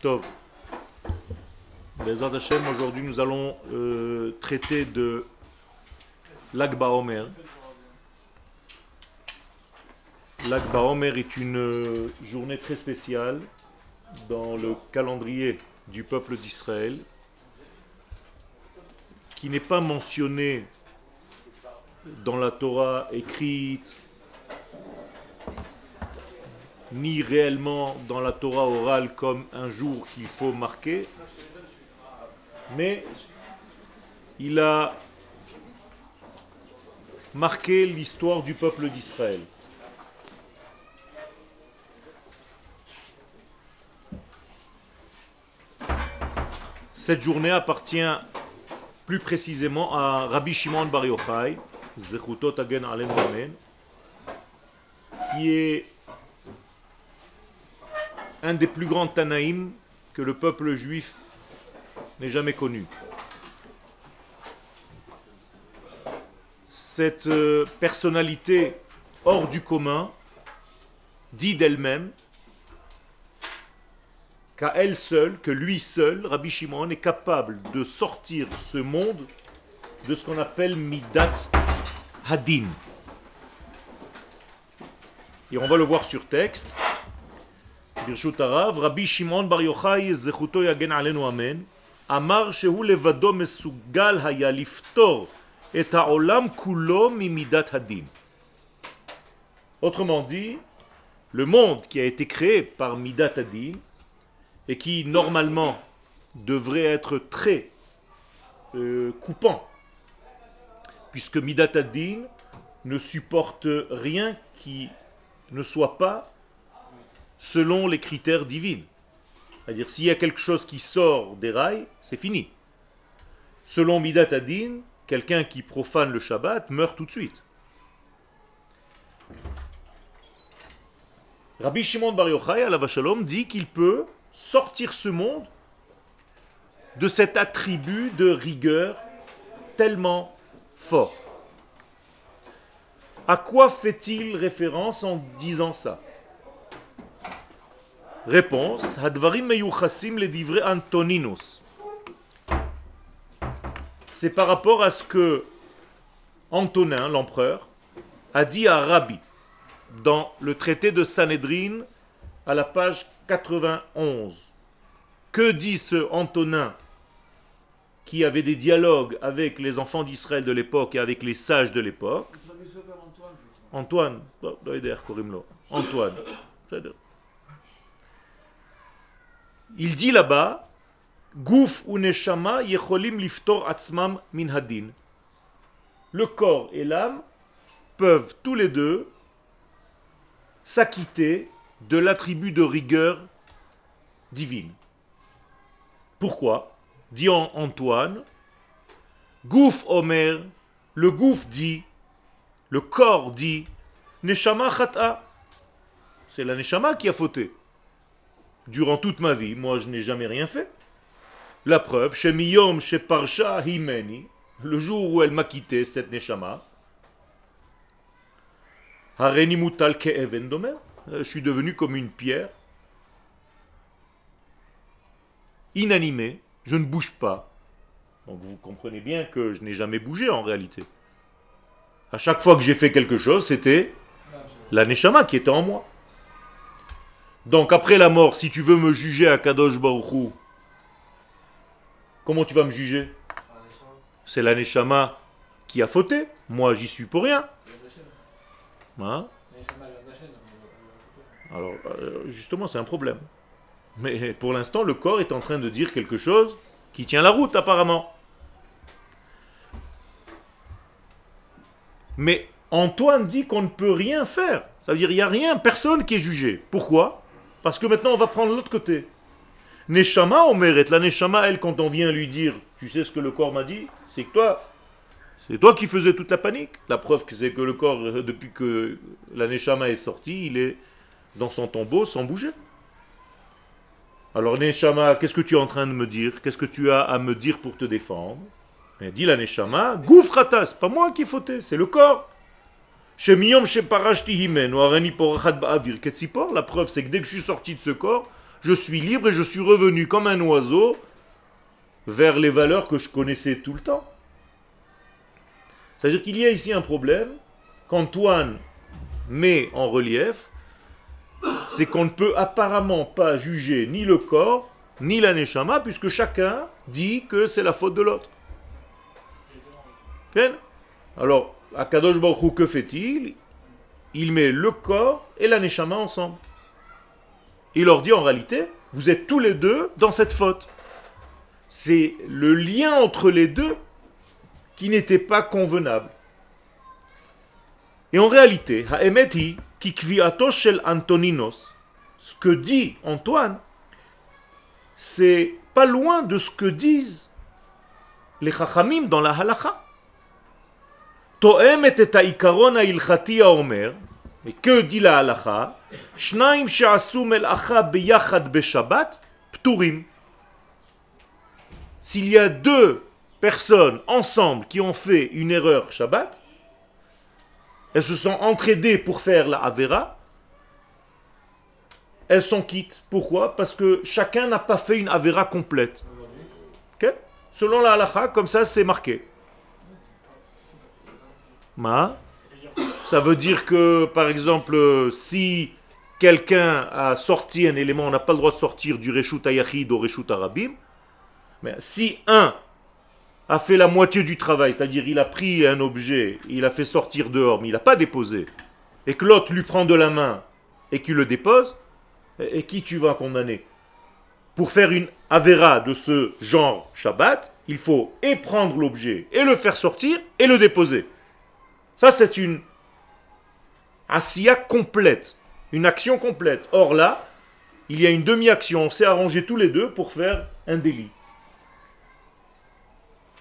Tov. Bezrat Hashem, aujourd'hui nous allons traiter de Lag BaOmer. Lag BaOmer est une journée très spéciale dans le calendrier du peuple d'Israël qui n'est pas mentionnée dans la Torah écrite ni réellement dans la Torah orale comme un jour qu'il faut marquer, mais il a marqué l'histoire du peuple d'Israël. Cette journée appartient plus précisément à Rabbi Shimon Bar Yochai, Zechuto Tagen Alenu Amen, qui est un des plus grands Tanaïm que le peuple juif n'ait jamais connu. Cette personnalité hors du commun dit d'elle-même qu'à elle seule, que lui seul, Rabbi Shimon, est capable de sortir ce monde de ce qu'on appelle Midat Hadin. Et on va le voir sur texte. Birshut Harav, Rabbi Shimon Bar Yochai Zechuto Yagen Alenu Amen, Amar shehu levado mesugal haya liftor et ha'olam kulo mimidat hadin. Autrement dit, le monde qui a été créé par Midat Hadin et qui normalement devrait être très coupant, puisque Midat Hadin ne supporte rien qui ne soit pas selon les critères divins. C'est-à-dire, s'il y a quelque chose qui sort des rails, c'est fini. Selon Midat Hadin, quelqu'un qui profane le Shabbat meurt tout de suite. Rabbi Shimon Bar Yochai, alav shalom, dit qu'il peut sortir ce monde de cet attribut de rigueur tellement fort. À quoi fait-il référence en disant ça? Réponse, Hadvarim meyuchasim le divrei Antoninus. C'est par rapport à ce que Antonin, l'empereur, a dit à Rabbi dans le traité de Sanhedrin à la page 91. Que dit ce Antonin qui avait des dialogues avec les enfants d'Israël de l'époque et avec les sages de l'époque? Antoine, Antoine. Il dit là-bas, Gouf ou neshama yecholim liftor atzmam min hadin. Le corps et l'âme peuvent tous les deux s'acquitter de l'attribut de rigueur divine. Pourquoi? Dit Antoine, Gouf Omer, le Gouf dit, le corps dit, Neshama chata. C'est la Neshama qui a fauté. Durant toute ma vie, moi je n'ai jamais rien fait. La preuve, Shemiyom Sheparsha Himeni, le jour où elle m'a quitté, cette Neshama, Hareni Mutal Ke'even Domer, je suis devenu comme une pierre, inanimée, je ne bouge pas. Donc vous comprenez bien que je n'ai jamais bougé en réalité. À chaque fois que j'ai fait quelque chose, c'était la Neshama qui était en moi. Donc après la mort, si tu veux me juger à Kadosh Baruch Hu, comment tu vas me juger? C'est la Neshama qui a fauté. Moi, j'y suis pour rien. Hein? Alors, justement, c'est un problème. Mais pour l'instant, le corps est en train de dire quelque chose qui tient la route, apparemment. Mais Antoine dit qu'on ne peut rien faire. Ça veut dire qu'il n'y a rien, personne qui est jugé. Pourquoi? Parce que maintenant, on va prendre l'autre côté. Neshama, on mérite. La Neshama, elle, quand on vient lui dire, tu sais ce que le corps m'a dit, c'est toi qui faisais toute la panique. La preuve que c'est que le corps, depuis que la Neshama est sortie, il est dans son tombeau sans bouger. Alors Neshama, qu'est-ce que tu es en train de me dire? Qu'est-ce que tu as à me dire pour te défendre? Et dit la Neshama, Goufrata, c'est pas moi qui ai fauté, c'est le corps. La preuve, c'est que dès que je suis sorti de ce corps, je suis libre et je suis revenu comme un oiseau vers les valeurs que je connaissais tout le temps. C'est-à-dire qu'il y a ici un problème qu'Antoine met en relief, c'est qu'on ne peut apparemment pas juger ni le corps, ni la neshama, puisque chacun dit que c'est la faute de l'autre. Okay? Alors, Akadosh Baruch Hu, que fait-il? Il met le corps et la neshama ensemble. Il leur dit en réalité, vous êtes tous les deux dans cette faute. C'est le lien entre les deux qui n'était pas convenable. Et en réalité, ha'emeti ki kviato shel Antoninos, ce que dit Antoine, c'est pas loin de ce que disent les chachamim dans la halakha. To'emet et ha'ikaron ha'ilchati ha'omer, mais que dit la halakha? Shnaim she'asu mel'acha beyachad beshabbat pturim. S'il y a deux personnes ensemble qui ont fait une erreur Shabbat, elles se sont entraidées pour faire la Avera, elles sont quittes. Pourquoi? Parce que chacun n'a pas fait une Avera complète. Okay? Selon la halakha, comme ça c'est marqué. Ça veut dire que, par exemple, si quelqu'un a sorti un élément, on n'a pas le droit de sortir du Reshut HaYachid au Reshut HaRabim, mais si un a fait la moitié du travail, c'est-à-dire il a pris un objet, il a fait sortir dehors, mais il n'a pas déposé, et que l'autre lui prend de la main et qu'il le dépose, et qui tu vas condamner? Pour faire une Avera de ce genre Shabbat, il faut et prendre l'objet, et le faire sortir, et le déposer. Ça, c'est une asiya complète, une action complète. Or là, il y a une demi-action, on s'est arrangé tous les deux pour faire un délit.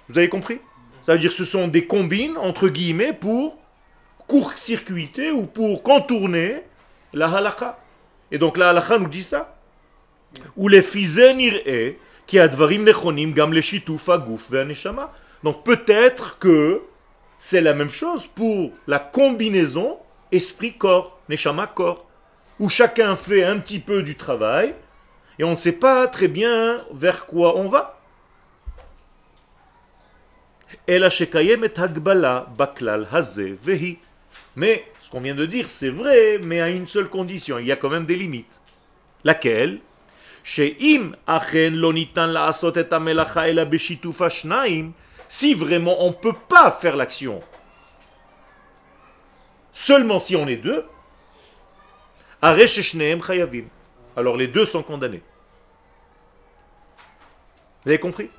Vous avez compris? Ça veut dire que ce sont des combines, entre guillemets, pour court-circuiter ou pour contourner la halakha. Et donc la halakha nous dit ça. Ou les fizenir e qui advarim nechonim gam le shituf aguf ve'aneshama. Donc peut-être que c'est la même chose pour la combinaison esprit-corps, neshama-corps, où chacun fait un petit peu du travail et on ne sait pas très bien vers quoi on va. Mais ce qu'on vient de dire, c'est vrai, mais à une seule condition. Il y a quand même des limites. Laquelle? Si vraiment on ne peut pas faire l'action, seulement si on est deux, alors les deux sont condamnés. Vous avez compris?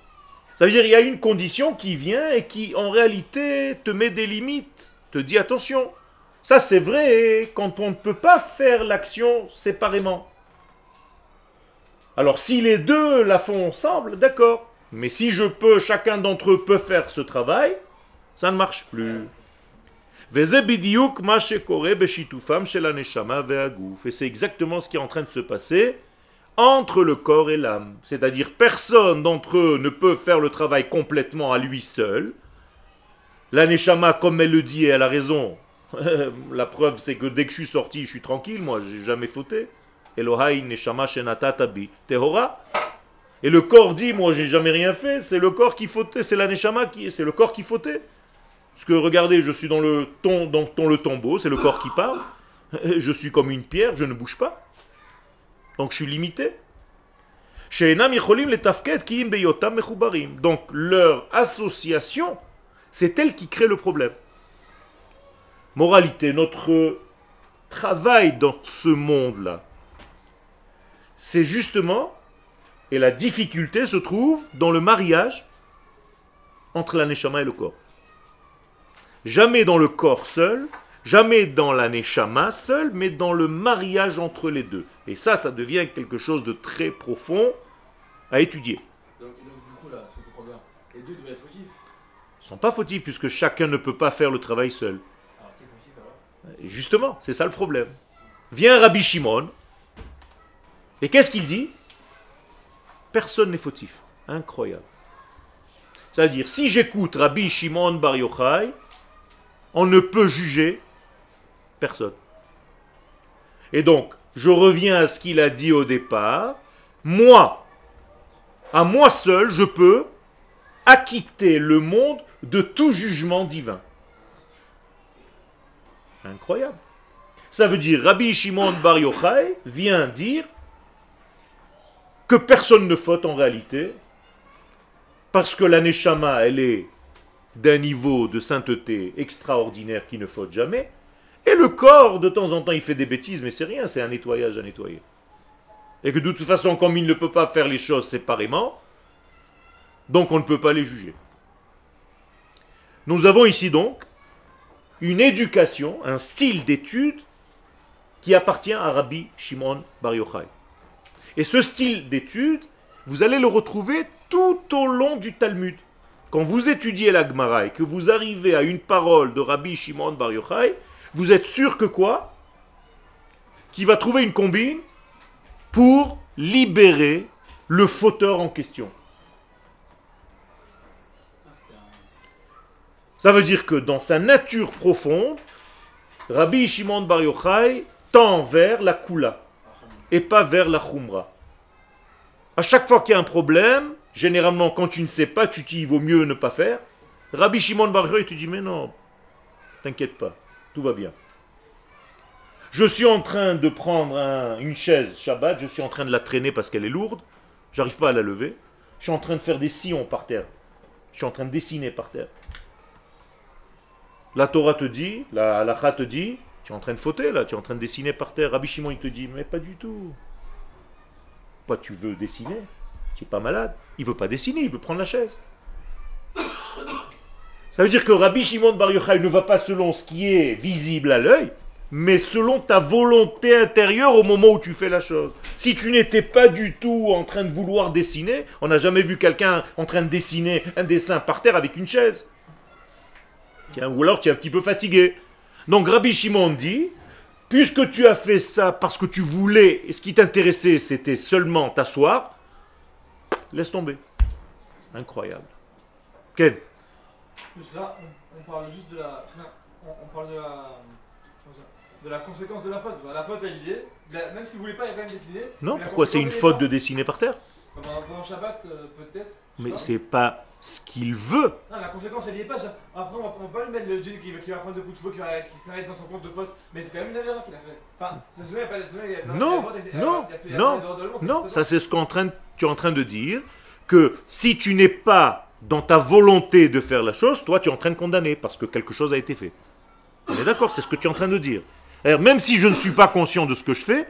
Ça veut dire qu'il y a une condition qui vient et qui en réalité te met des limites, te dit attention. Ça c'est vrai quand on ne peut pas faire l'action séparément. Alors si les deux la font ensemble, d'accord. Mais si je peux, chacun d'entre eux peut faire ce travail, ça ne marche plus. Et c'est exactement ce qui est en train de se passer entre le corps et l'âme. C'est-à-dire personne d'entre eux ne peut faire le travail complètement à lui seul. La neshama, comme elle le dit, et elle a raison. La preuve, c'est que dès que je suis sorti, je suis tranquille, moi, j'ai jamais fauté. Elohai neshama shenatatabi tehora. Et le corps dit, moi, j'ai jamais rien fait, c'est le corps qui fautait, c'est la neshama c'est le corps qui fautait. Parce que regardez, je suis dans le tombeau, c'est le corps qui parle. Je suis comme une pierre, je ne bouge pas. Donc je suis limité. Donc leur association, c'est elle qui crée le problème. Moralité, notre travail dans ce monde-là, c'est justement, et la difficulté se trouve dans le mariage entre la neshama et le corps. Jamais dans le corps seul, jamais dans la neshama seul, mais dans le mariage entre les deux. Et ça devient quelque chose de très profond à étudier. Donc du coup là, ce que je comprends bien, les deux devraient être fautifs. Ils ne sont pas fautifs puisque chacun ne peut pas faire le travail seul. Alors qui est fautif alors? Justement, c'est ça le problème. Vient Rabbi Shimon, et qu'est-ce qu'il dit? Personne n'est fautif. Incroyable. Ça veut dire, si j'écoute Rabbi Shimon Bar Yochai, on ne peut juger personne. Et donc, je reviens à ce qu'il a dit au départ, moi, à moi seul, je peux acquitter le monde de tout jugement divin. Incroyable. Ça veut dire, Rabbi Shimon Bar Yochai vient dire que personne ne faute en réalité, parce que la Neshama, elle est d'un niveau de sainteté extraordinaire qui ne faute jamais, et le corps, de temps en temps, il fait des bêtises, mais c'est rien, c'est un nettoyage à nettoyer. Et que de toute façon, comme il ne peut pas faire les choses séparément, donc on ne peut pas les juger. Nous avons ici donc une éducation, un style d'étude qui appartient à Rabbi Shimon Bar Yochai. Et ce style d'étude, vous allez le retrouver tout au long du Talmud. Quand vous étudiez la Gemara et que vous arrivez à une parole de Rabbi Shimon Bar Yochai, vous êtes sûr que quoi? Qu'il va trouver une combine pour libérer le fauteur en question. Ça veut dire que dans sa nature profonde, Rabbi Shimon Bar Yochai tend vers la Kula et pas vers la Khumra. À chaque fois qu'il y a un problème, généralement quand tu ne sais pas, tu te dis il vaut mieux ne pas faire. Rabbi Shimon Bar Yochai te dit mais non, t'inquiète pas, tout va bien. Je suis en train de prendre une chaise Shabbat, je suis en train de la traîner parce qu'elle est lourde, j'arrive pas à la lever, je suis en train de faire des sillons par terre, je suis en train de dessiner par terre. La Torah te dit, la halakha te dit, tu es en train de fauter là, tu es en train de dessiner par terre. Rabbi Shimon il te dit, mais pas du tout. Toi tu veux dessiner, tu n'es pas malade. Il veut pas dessiner, il veut prendre la chaise. Ça veut dire que Rabbi Shimon Bar Yochai ne va pas selon ce qui est visible à l'œil, mais selon ta volonté intérieure au moment où tu fais la chose. Si tu n'étais pas du tout en train de vouloir dessiner, on n'a jamais vu quelqu'un en train de dessiner un dessin par terre avec une chaise. Tiens, ou alors tu es un petit peu fatigué. Donc Rabbi Shimon dit, puisque tu as fait ça parce que tu voulais, et ce qui t'intéressait c'était seulement t'asseoir, laisse tomber. Incroyable. Ken? Juste là, on parle juste de la... On parle de la conséquence de la faute. La faute, elle y est. Même si vous voulez pas, il y a quand même dessiner. Non, pourquoi c'est une faute de dessiner par terre? Pendant Shabbat, peut-être. Mais c'est pas ce qu'il veut. Non, la conséquence, elle y est pas. Après, on va pas lui mettre le Dieu qui va prendre ce coup de feu, qui s'arrête dans son compte de faute. Mais c'est quand même une avéra qu'il a fait. Enfin, ce souvient, il n'y a pas de... Non, ça c'est ce que tu es en train de dire, que si tu n'es pas dans ta volonté de faire la chose, toi tu es en train de condamner, parce que quelque chose a été fait. On est d'accord, c'est ce que tu es en train de dire. Alors, même si je ne suis pas conscient de ce que je fais,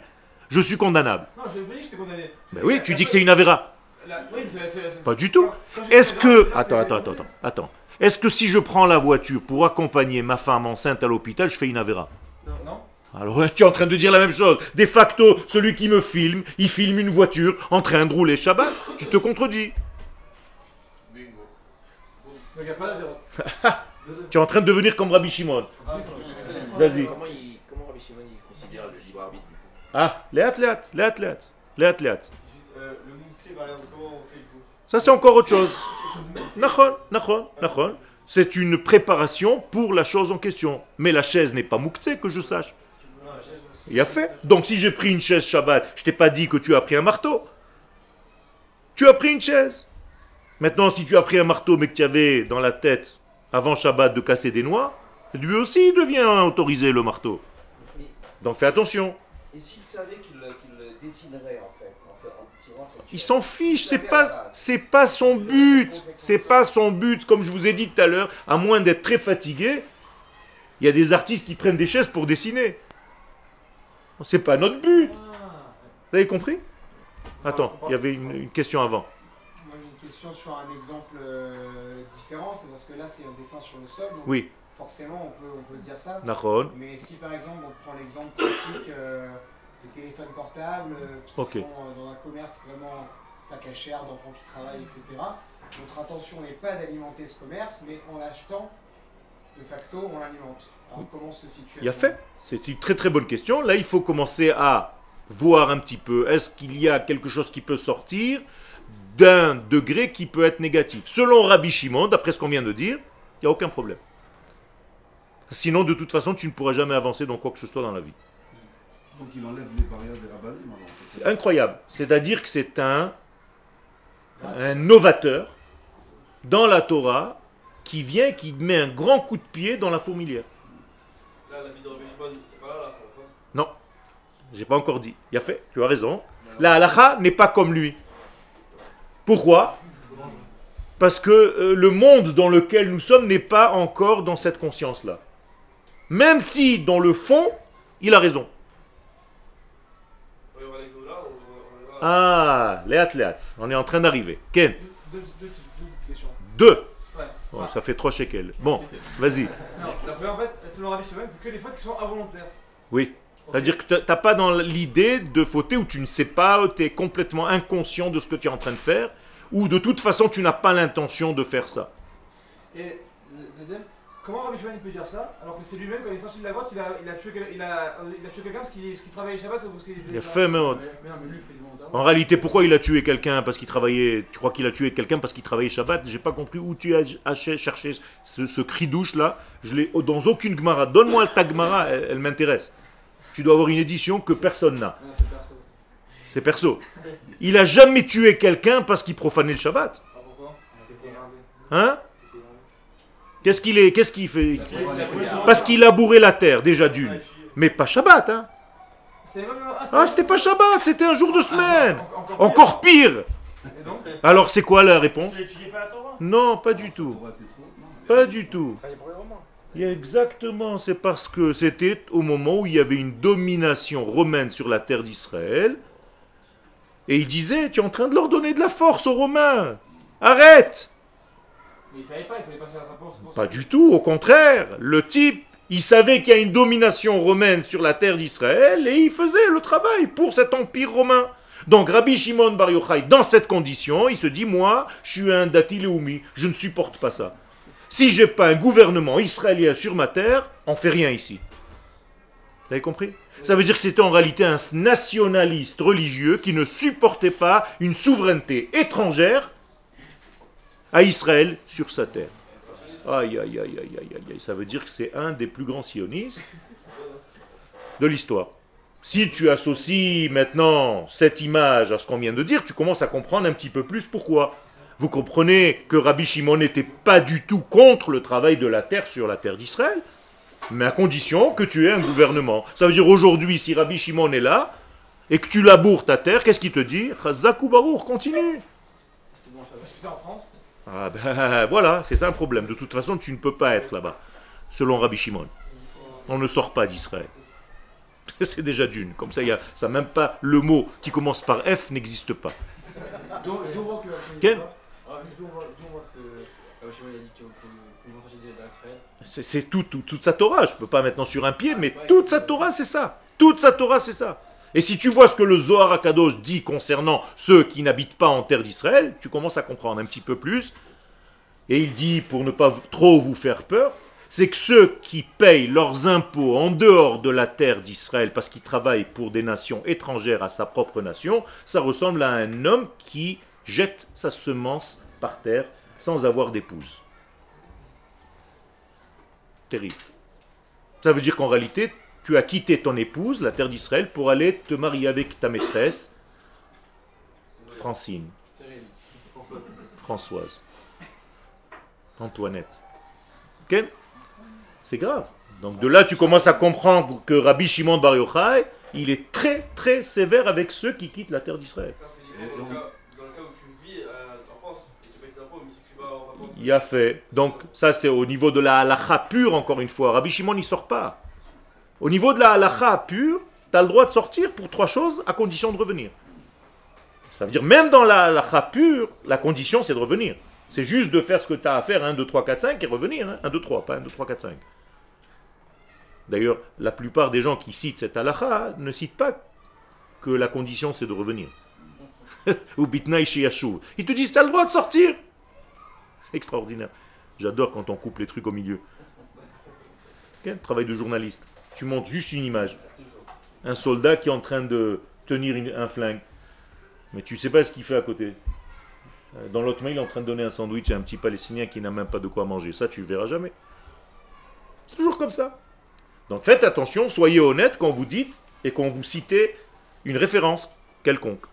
je suis condamnable. Non, je ne pas dit que j'étais condamné. Ben oui, tu dis que c'est une avéra. Oui, pas du tout. Est-ce que... Attends. Est-ce que si je prends la voiture pour accompagner ma femme enceinte à l'hôpital, je fais une avéra? Non. Alors tu es en train de dire la même chose. De facto, celui qui me filme, il filme une voiture en train de rouler Shabbat. Tu te contredis. Bingo. Donc il n'y a pas d'avéra. Tu es en train de devenir comme Rabbi Shimon. Vas-y. Comment Rabbi Shimon il considère le libre arbitre du coup? Ah, léat. Le Mouktsé, par exemple, comment on fait le coup? Ça c'est encore autre chose. Nachon. C'est une préparation pour la chose en question. Mais la chaise n'est pas Mouktsé, que je sache. Il a fait. Donc si j'ai pris une chaise Shabbat, je t'ai pas dit que tu as pris un marteau. Tu as pris une chaise. Maintenant, si tu as pris un marteau, mais que tu avais dans la tête, avant Shabbat, de casser des noix, lui aussi il devient autorisé le marteau. Donc fais attention. Et s'il savait qu'il dessinerait en fait, en tirant cette Il s'en fiche, c'est pas son but. C'est pas son but, comme je vous ai dit tout à l'heure, à moins d'être très fatigué. Il y a des artistes qui prennent des chaises pour dessiner. C'est pas notre but. Vous avez compris? Attends, il y avait une question avant. Moi j'ai une question sur un exemple différent, c'est parce que là c'est un dessin sur le sol, donc Oui. forcément on peut se dire ça. Nachon. Mais si par exemple on prend l'exemple pratique des téléphones portables qui sont dans un commerce vraiment pas cachère, d'enfants qui travaillent, etc. Notre intention n'est pas d'alimenter ce commerce, mais en l'achetant, de facto on l'alimente. Alors comment se situe? Il y a fait. C'est une très très bonne question. Là, il faut commencer à voir un petit peu. Est-ce qu'il y a quelque chose qui peut sortir d'un degré qui peut être négatif? Selon Rabbi Shimon, d'après ce qu'on vient de dire, il n'y a aucun problème. Sinon, de toute façon, tu ne pourras jamais avancer dans quoi que ce soit dans la vie. Donc il enlève les barrières des rabbinim, alors, en fait. C'est incroyable. C'est-à-dire que c'est un novateur dans la Torah qui vient, qui met un grand coup de pied dans la fourmilière. Là, la vie de Rabbi Shimon, c'est pas là, la Non, j'ai pas encore dit. Il a fait, tu as raison. La halacha n'est pas comme lui. Pourquoi? Parce que le monde dans lequel nous sommes n'est pas encore dans cette conscience-là. Même si, dans le fond, il a raison. Ah, léat. On est en train d'arriver. Ken? Deux petites questions. Deux. Ouais. Bon, ça fait 3 shekels. Bon, vas-y. Non, la première, en fait, selon Rabbi Shimon, c'est que les fautes qui sont involontaires. Oui. C'est-à-dire que tu n'as pas dans l'idée de fauter où tu ne sais pas, tu es complètement inconscient de ce que tu es en train de faire, ou de toute façon tu n'as pas l'intention de faire ça. Et deuxième, comment Rabbi Shimon peut dire ça alors que c'est lui-même, quand il est sorti de la grotte, il a tué quelqu'un parce qu'il travaillait Shabbat ou parce qu'il Il a fait, mais Mais non, mais lui, il fait du volontairement. en réalité, pourquoi il a tué quelqu'un parce qu'il travaillait? Tu crois qu'il a tué quelqu'un parce qu'il travaillait Shabbat? J'ai pas compris où tu as cherché ce cri douche là. Je l'ai dans aucune Gemara. Donne-moi ta Gemara, elle m'intéresse. Tu dois avoir une édition que personne n'a. Non, c'est perso. C'est perso. Il a jamais tué quelqu'un parce qu'il profanait le Shabbat. Ah, pourquoi? Hein? Qu'est-ce qu'il fait? Parce qu'il a bourré la terre, déjà d'une. Mais pas Shabbat, hein? Ah, c'était pas Shabbat, c'était un jour de semaine. Encore pire. Et donc? Alors, c'est quoi la réponse? Tu n'étudies pas la Torah? Non, pas du tout. Pas du tout. Exactement, c'est parce que c'était au moment où il y avait une domination romaine sur la terre d'Israël. Et il disait, tu es en train de leur donner de la force aux Romains. Arrête! Mais il savait pas, il fallait pas faire ça pour ça. Pas du tout, au contraire. Le type, il savait qu'il y a une domination romaine sur la terre d'Israël et il faisait le travail pour cet empire romain. Donc Rabbi Shimon Bar Yochai, dans cette condition, il se dit, moi, je suis un Dati Leumi, je ne supporte pas ça. Si j'ai pas un gouvernement israélien sur ma terre, on fait rien ici. Vous avez compris? Ça veut dire que c'était en réalité un nationaliste religieux qui ne supportait pas une souveraineté étrangère à Israël sur sa terre. Aïe, aïe, aïe, aïe, aïe, aïe. Ça veut dire que c'est un des plus grands sionistes de l'histoire. Si tu associes maintenant cette image à ce qu'on vient de dire, tu commences à comprendre un petit peu plus pourquoi. Vous comprenez que Rabbi Shimon n'était pas du tout contre le travail de la terre sur la terre d'Israël, mais à condition que tu aies un gouvernement. Ça veut dire aujourd'hui, si Rabbi Shimon est là, et que tu laboures ta terre, qu'est-ce qu'il te dit? Chazakou Baruch, continue. C'est bon, ça se fait en France? Ah ben voilà, c'est ça un problème. De toute façon, tu ne peux pas être là-bas, selon Rabbi Shimon. On ne sort pas d'Israël. C'est déjà d'une. Comme ça, ça même pas le mot qui commence par F n'existe pas. D'où on voit que Ken? d'où on voit que Rabbi Shimon a dit qu'ils vont sortir d'Israël. C'est toute sa Torah. Je ne peux pas maintenant sur un pied, mais toute sa Torah, c'est ça. Toute sa Torah, c'est ça. Et si tu vois ce que le Zohar HaKadosh dit concernant ceux qui n'habitent pas en terre d'Israël, tu commences à comprendre un petit peu plus. Et il dit, pour ne pas trop vous faire peur, c'est que ceux qui payent leurs impôts en dehors de la terre d'Israël parce qu'ils travaillent pour des nations étrangères à sa propre nation, ça ressemble à un homme qui jette sa semence par terre sans avoir d'épouse. Terrible. Ça veut dire qu'en réalité, tu as quitté ton épouse, la terre d'Israël, pour aller te marier avec ta maîtresse, Francine, Françoise, Antoinette. Ok? C'est grave. Donc de là, tu commences à comprendre que Rabbi Shimon Bar Yochai, il est très très sévère avec ceux qui quittent la terre d'Israël. Ça, c'est dans le cas où tu vis en France, tu payes tes impôts, mais si tu vas en vacances. Il a fait. Donc ça, c'est au niveau de la halakha pure, encore une fois. Rabbi Shimon, il sort pas. Au niveau de la halakha pure, tu as le droit de sortir pour 3 choses à condition de revenir. Ça veut dire, même dans la halakha pure, la condition, c'est de revenir. C'est juste de faire ce que tu as à faire, 1, 2, 3, 4, 5, et revenir. 1, 2, 3, pas 1, 2, 3, 4, 5. D'ailleurs, la plupart des gens qui citent cette halakha ne citent pas que la condition, c'est de revenir. Ou bitnaï sheyashuv. Ils te disent, tu as le droit de sortir. Extraordinaire. J'adore quand on coupe les trucs au milieu. Okay? Travail de journaliste. Tu montres juste une image. Un soldat qui est en train de tenir un flingue. Mais tu sais pas ce qu'il fait à côté. Dans l'autre main, il est en train de donner un sandwich à un petit Palestinien qui n'a même pas de quoi manger. Ça, tu ne verras jamais. C'est toujours comme ça. Donc faites attention, soyez honnête quand vous dites et quand vous citez une référence quelconque.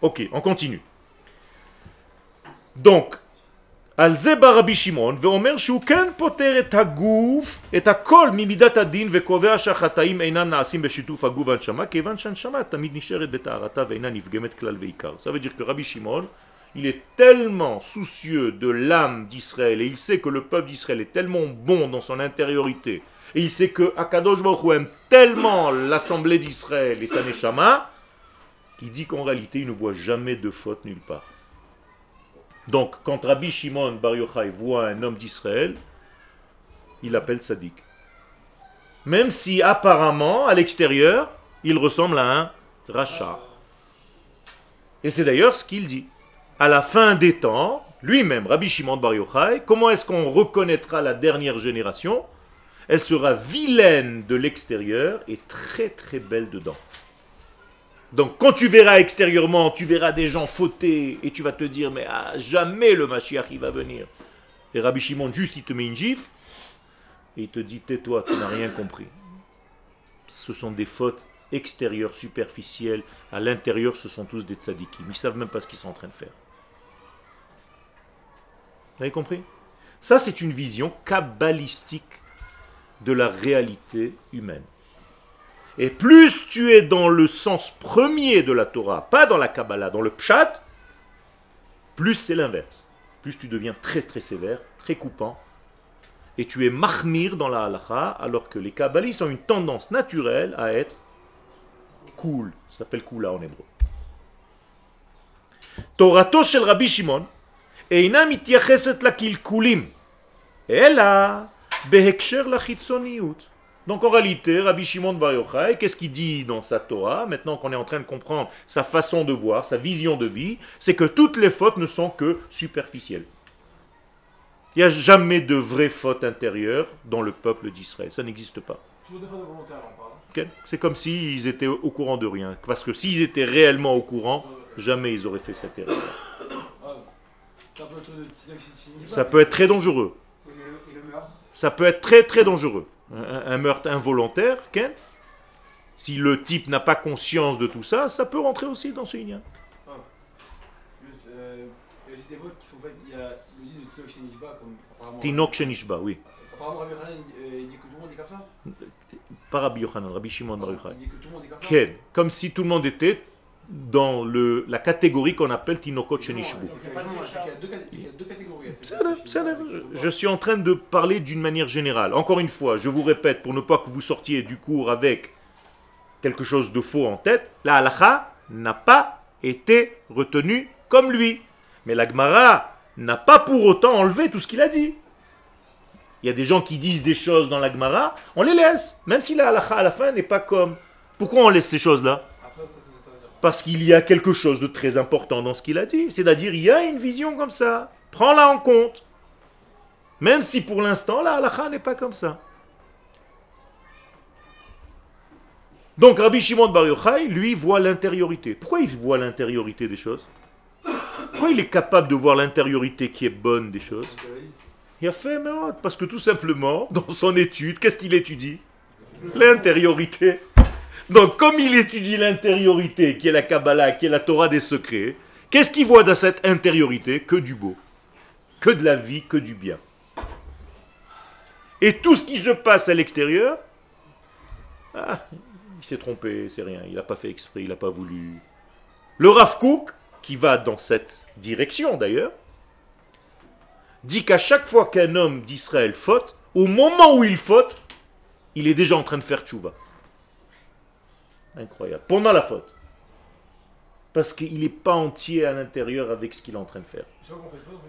Ok, on continue. Donc, על זה בא רבי שמעון ואומר שהוא כן פותר את הגוף, את הכל ממידת הדין וקובע שהחטאים אינם נעשים בשיתוף הגוף והנשמה כיוון שהנשמה תמיד נשארת בטהרתה ואינה נפגמת כלל ועיקר. Ça veut dire que Rabbi Shimon, il est tellement soucieux de l'âme d'Israël et il sait que le peuple d'Israël est tellement bon dans son intériorité et il sait que Akadosh Baruch Hu aime tellement l'assemblée d'Israël et sa neshama qu'il dit qu'en réalité il ne voit jamais de faute nulle part. Donc, quand Rabbi Shimon Bar Yochai voit un homme d'Israël, il l'appelle tzaddik. Même si apparemment, à l'extérieur, il ressemble à un rachat. Et c'est d'ailleurs ce qu'il dit. À la fin des temps, lui-même, Rabbi Shimon Bar Yochai, comment est-ce qu'on reconnaîtra la dernière génération? Elle sera vilaine de l'extérieur et très très belle dedans. Donc quand tu verras extérieurement, tu verras des gens fautés et tu vas te dire mais jamais le Mashiach il va venir. Et Rabbi Shimon juste il te met une gifle et il te dit tais-toi, tu n'as rien compris. Ce sont des fautes extérieures, superficielles. À l'intérieur ce sont tous des tzadikim. Ils ne savent même pas ce qu'ils sont en train de faire. Vous avez compris? Ça c'est une vision kabbalistique de la réalité humaine. Et plus tu es dans le sens premier de la Torah, pas dans la Kabbalah, dans le Pshat, plus c'est l'inverse. Plus tu deviens très très sévère, très coupant, et tu es mahmir dans la halacha, alors que les kabbalistes ont une tendance naturelle à être cool. Ça s'appelle kula en hébreu. Torato shel Rabbi Shimon, eina mityacheset la kilkulim, ela beheksher la chitzoniyut. Donc en réalité, Rabbi Shimon Bar Yochai, qu'est-ce qu'il dit dans sa Torah, maintenant qu'on est en train de comprendre sa façon de voir, sa vision de vie, c'est que toutes les fautes ne sont que superficielles. Il n'y a jamais de vraies fautes intérieures dans le peuple d'Israël, ça n'existe pas. Toujours des fautes volontaires, on parle. Okay? C'est comme s'ils étaient au courant de rien, parce que s'ils étaient réellement au courant, jamais ils auraient fait cette erreur. Ça peut être très dangereux. Et le meurtre? Ça peut être très très dangereux. Un meurtre involontaire, Ken, si le type n'a pas conscience de tout ça, ça peut rentrer aussi dans ce lien. Juste, il y a aussi des votes qui sont faites, il y a le dit de Tinok Shenishba, comme apparemment... Tinok Shenishba, oui. Apparemment Rabbi Yochanan, il dit que tout le monde est comme ça? Pas Rabbi Yochanan, Rabbi Shimon Bar Yochai. Il dit que tout le monde est comme ça? Ken, comme si tout le monde était dans la catégorie qu'on appelle Tinokot Shenishbu. Il y a deux catégories. Je suis en train de parler d'une manière générale. Encore une fois, je vous répète, pour ne pas que vous sortiez du cours avec quelque chose de faux en tête, la halakha n'a pas été retenue comme lui. Mais la Gemara n'a pas pour autant enlevé tout ce qu'il a dit. Il y a des gens qui disent des choses dans la Gemara, on les laisse, même si la halakha à la fin n'est pas comme. Pourquoi on laisse ces choses-là? Parce qu'il y a quelque chose de très important dans ce qu'il a dit. C'est-à-dire, il y a une vision comme ça. Prends-la en compte. Même si pour l'instant, la halakha n'est pas comme ça. Donc, Rabbi Shimon Bar Yochai, lui, voit l'intériorité. Pourquoi il voit l'intériorité des choses? Pourquoi il est capable de voir l'intériorité qui est bonne des choses? Il a fait, parce que tout simplement, dans son étude, qu'est-ce qu'il étudie? L'intériorité. Donc, comme il étudie l'intériorité, qui est la Kabbalah, qui est la Torah des secrets, qu'est-ce qu'il voit dans cette intériorité? Que du beau, que de la vie, que du bien. Et tout ce qui se passe à l'extérieur, il s'est trompé, c'est rien, il n'a pas fait exprès, il n'a pas voulu. Le Rav Kook, qui va dans cette direction d'ailleurs, dit qu'à chaque fois qu'un homme d'Israël faute, au moment où il faute, il est déjà en train de faire tchouva. Incroyable. Pendant la faute. Parce qu'il n'est pas entier à l'intérieur avec ce qu'il est en train de faire. Chaque fois qu'on fait une faute, on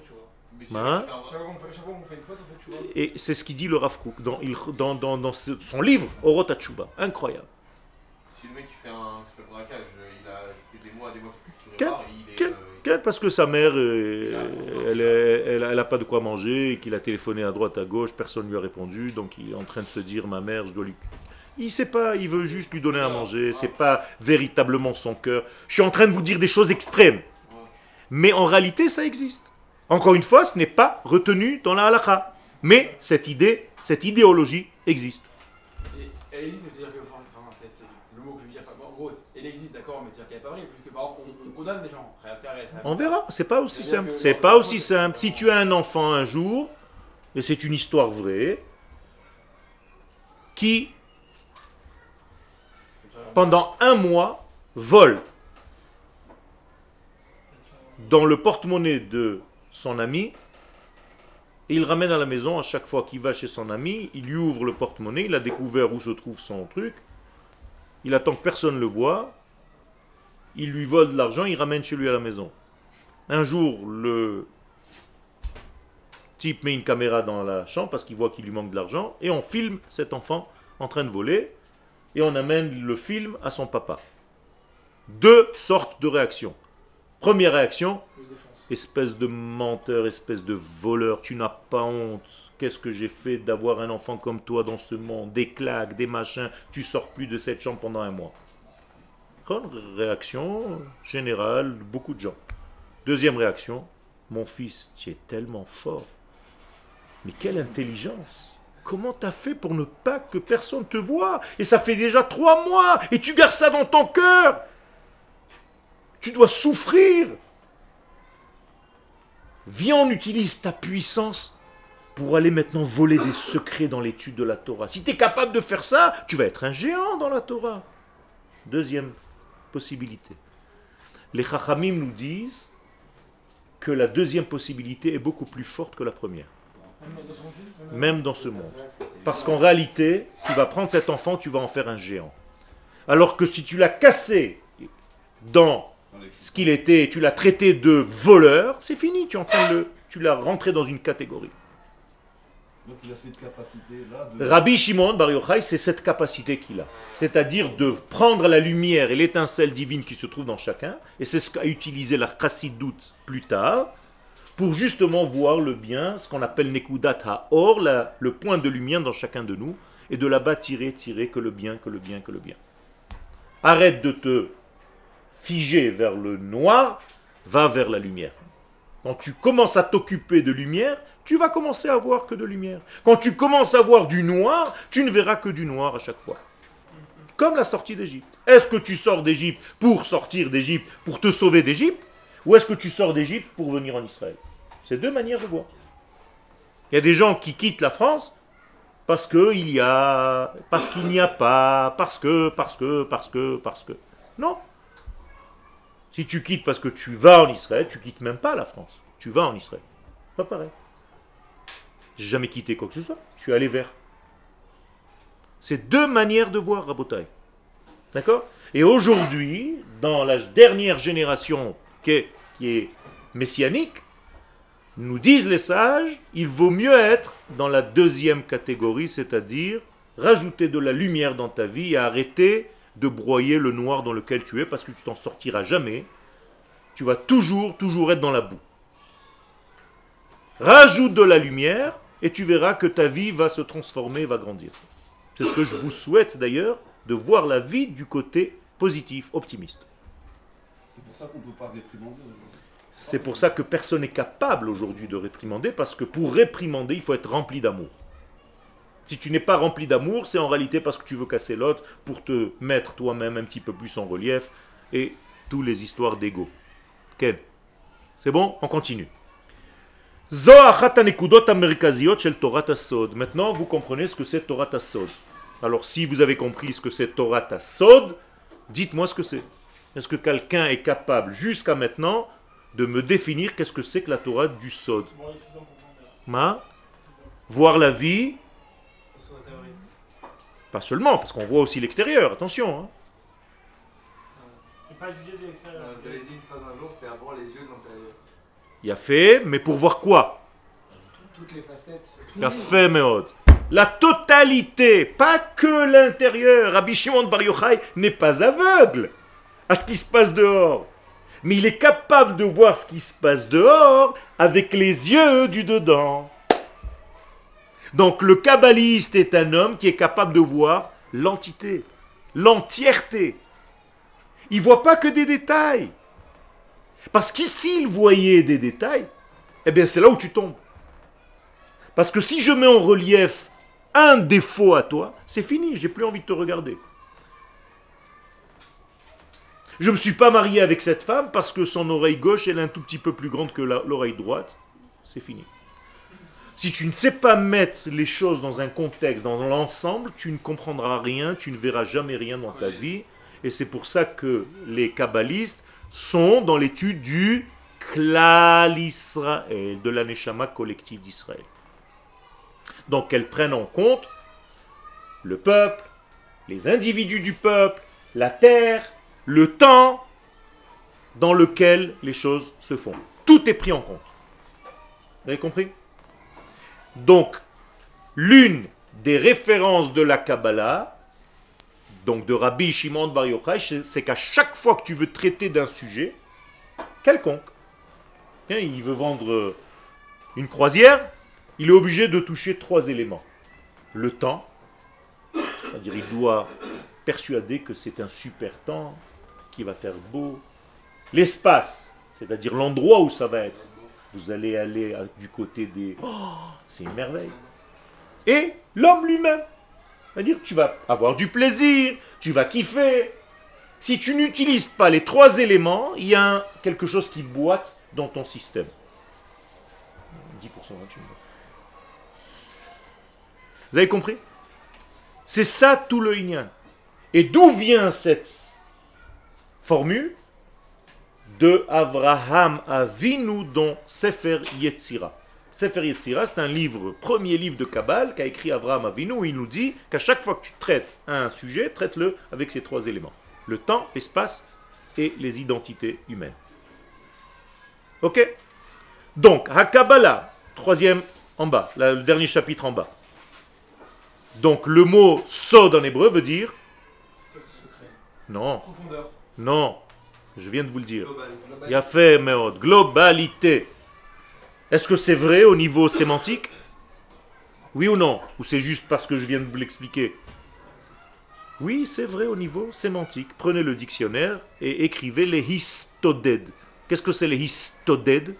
fait tchouva. Hein? Chaque fois qu'on fait une faute, on fait tchouva. Et c'est ce qu'il dit le Rav Kook dans son livre, Orot HaTshuva. Incroyable. Si le mec il fait un braquage, il a des mois qu'il Quel, prépare, il est... parce que sa mère, elle n'a pas de quoi manger, et qu'il a téléphoné à droite, à gauche, personne ne lui a répondu, donc il est en train de se dire, ma mère, je dois lui... Il ne sait pas, il veut juste lui donner à manger, c'est pas véritablement son cœur. Je suis en train de vous dire des choses extrêmes. Mais en réalité, ça existe. Encore une fois, ce n'est pas retenu dans la halakha. Mais cette idée, cette idéologie existe. Et elle existe, c'est-à-dire que, le mot que je veux dire, en gros, il existe, d'accord, mais c'est-à-dire qu'il n'y a pas vrai, parce que par exemple, on condamne les gens. On verra, c'est pas aussi simple. C'est pas aussi simple. Si tu as un enfant un jour, et c'est une histoire vraie, qui, pendant un mois, vole dans le porte-monnaie de son ami, et il ramène à la maison à chaque fois qu'il va chez son ami, il lui ouvre le porte-monnaie, il a découvert où se trouve son truc, il attend que personne ne le voie, il lui vole de l'argent, il ramène chez lui à la maison. Un jour, le type met une caméra dans la chambre parce qu'il voit qu'il lui manque de l'argent, et on filme cet enfant en train de voler, et on amène le film à son papa. Deux sortes de réactions. Première réaction, espèce de menteur, espèce de voleur, tu n'as pas honte. Qu'est-ce que j'ai fait d'avoir un enfant comme toi dans ce monde? Des claques, des machins, tu sors plus de cette chambre pendant un mois. Réaction générale de beaucoup de gens. Deuxième réaction, mon fils, tu es tellement fort. Mais quelle intelligence! Comment t'as fait pour ne pas que personne te voie? Et ça fait déjà 3 mois, et tu gardes ça dans ton cœur. Tu dois souffrir. Viens, on utilise ta puissance pour aller maintenant voler des secrets dans l'étude de la Torah. Si tu es capable de faire ça, tu vas être un géant dans la Torah. Deuxième possibilité. Les Chachamim nous disent que la deuxième possibilité est beaucoup plus forte que la première. Même dans ce monde. Parce qu'en réalité, tu vas prendre cet enfant, tu vas en faire un géant. Alors que si tu l'as cassé dans ce qu'il était, tu l'as traité de voleur, c'est fini, tu l'as rentré dans une catégorie. Donc il a cette capacité-là Rabbi Shimon Bar Yochai, c'est cette capacité qu'il a. C'est-à-dire de prendre la lumière et l'étincelle divine qui se trouve dans chacun, et c'est ce qu'a utilisé la Chassidoute plus tard, pour justement voir le bien, ce qu'on appelle Nekudat HaOr, le point de lumière dans chacun de nous, et de là-bas tirer que le bien, que le bien, que le bien. Arrête de te figer vers le noir, va vers la lumière. Quand tu commences à t'occuper de lumière, tu vas commencer à voir que de lumière. Quand tu commences à voir du noir, tu ne verras que du noir à chaque fois. Comme la sortie d'Égypte. Est-ce que tu sors d'Égypte pour sortir d'Égypte, pour te sauver d'Égypte, ou est-ce que tu sors d'Égypte pour venir en Israël? C'est deux manières de voir. Il y a des gens qui quittent la France parce qu'il n'y a pas, parce que. Non. Si tu quittes parce que tu vas en Israël, tu quittes même pas la France. Tu vas en Israël. Pas pareil. J'ai jamais quitté quoi que ce soit. Je suis allé vers. C'est deux manières de voir, Rabotai. D'accord? Et aujourd'hui, dans la dernière génération qui est messianique, nous disent les sages, il vaut mieux être dans la deuxième catégorie, c'est-à-dire rajouter de la lumière dans ta vie et arrêter de broyer le noir dans lequel tu es, parce que tu t'en sortiras jamais. Tu vas toujours être dans la boue. Rajoute de la lumière et tu verras que ta vie va se transformer, va grandir. C'est ce que je vous souhaite d'ailleurs, de voir la vie du côté positif, optimiste. C'est pour ça qu'on ne peut pas réprimander aujourd'hui. C'est pour ça que personne n'est capable aujourd'hui de réprimander, parce que pour réprimander, il faut être rempli d'amour. Si tu n'es pas rempli d'amour, c'est en réalité parce que tu veux casser l'autre pour te mettre toi-même un petit peu plus en relief et toutes les histoires d'ego. Ken, c'est bon? On continue. Maintenant, vous comprenez ce que c'est Torah Sod. Alors, si vous avez compris ce que c'est Torah Sod, dites-moi ce que c'est. Est-ce que quelqu'un est capable, jusqu'à maintenant, de me définir qu'est-ce que c'est que la Torah du Sod? Voir la vie. Pas seulement, parce qu'on voit aussi l'extérieur, attention. Et pas juger de l'extérieur. Vous avez dit une phrase un jour, c'était avoir les yeux de l'intérieur. Il a fait, mais pour voir quoi? Toutes les facettes. Il a fait, Meod. La totalité, pas que l'intérieur. Rabbi Shimon Bar Yochai n'est pas aveugle à ce qui se passe dehors. Mais il est capable de voir ce qui se passe dehors avec les yeux du dedans. Donc le kabbaliste est un homme qui est capable de voir l'entité, l'entièreté. Il ne voit pas que des détails. Parce que s'il voyait des détails, eh bien c'est là où tu tombes. Parce que si je mets en relief un défaut à toi, c'est fini, j'ai plus envie de te regarder. Je ne me suis pas marié avec cette femme parce que son oreille gauche elle est un tout petit peu plus grande que l'oreille droite. C'est fini. Si tu ne sais pas mettre les choses dans un contexte, dans l'ensemble, tu ne comprendras rien, tu ne verras jamais rien dans ta vie. Et c'est pour ça que les kabbalistes sont dans l'étude du Klal Israël, de la Neshama collective d'Israël. Donc elles prennent en compte le peuple, les individus du peuple, la terre, le temps dans lequel les choses se font. Tout est pris en compte. Vous avez compris? Donc, l'une des références de la Kabbalah, donc de Rabbi Shimon Bar Yochai, c'est qu'à chaque fois que tu veux traiter d'un sujet quelconque, il veut vendre une croisière, il est obligé de toucher 3 éléments. Le temps, c'est-à-dire il doit persuader que c'est un super temps, qu'il va faire beau. L'espace, c'est-à-dire l'endroit où ça va être. Vous allez aller du côté des... Oh, c'est une merveille. Et l'homme lui-même. C'est-à-dire que tu vas avoir du plaisir, tu vas kiffer. Si tu n'utilises pas les 3 éléments, il y a quelque chose qui boite dans ton système. 10%, 28%. Vous avez compris? C'est ça tout le Inyan. Et d'où vient cette formule? De Avraham Avinu dans Sefer Yetzira. Sefer Yetzira, c'est un livre, premier livre de Kabbale qu'a écrit Avraham Avinu, où il nous dit qu'à chaque fois que tu traites un sujet, traite-le avec ces 3 éléments. Le temps, l'espace et les identités humaines. Ok? Donc, HaKabbalah, 3e en bas, le dernier chapitre en bas. Donc, le mot Sod en hébreu veut dire... Non. Profondeur. Non. Je viens de vous le dire. Yafé meod. Globalité. Est-ce que c'est vrai au niveau sémantique? Oui ou non? Ou c'est juste parce que je viens de vous l'expliquer? Oui, c'est vrai au niveau sémantique. Prenez le dictionnaire et écrivez les histoded. Qu'est-ce que c'est les histoded?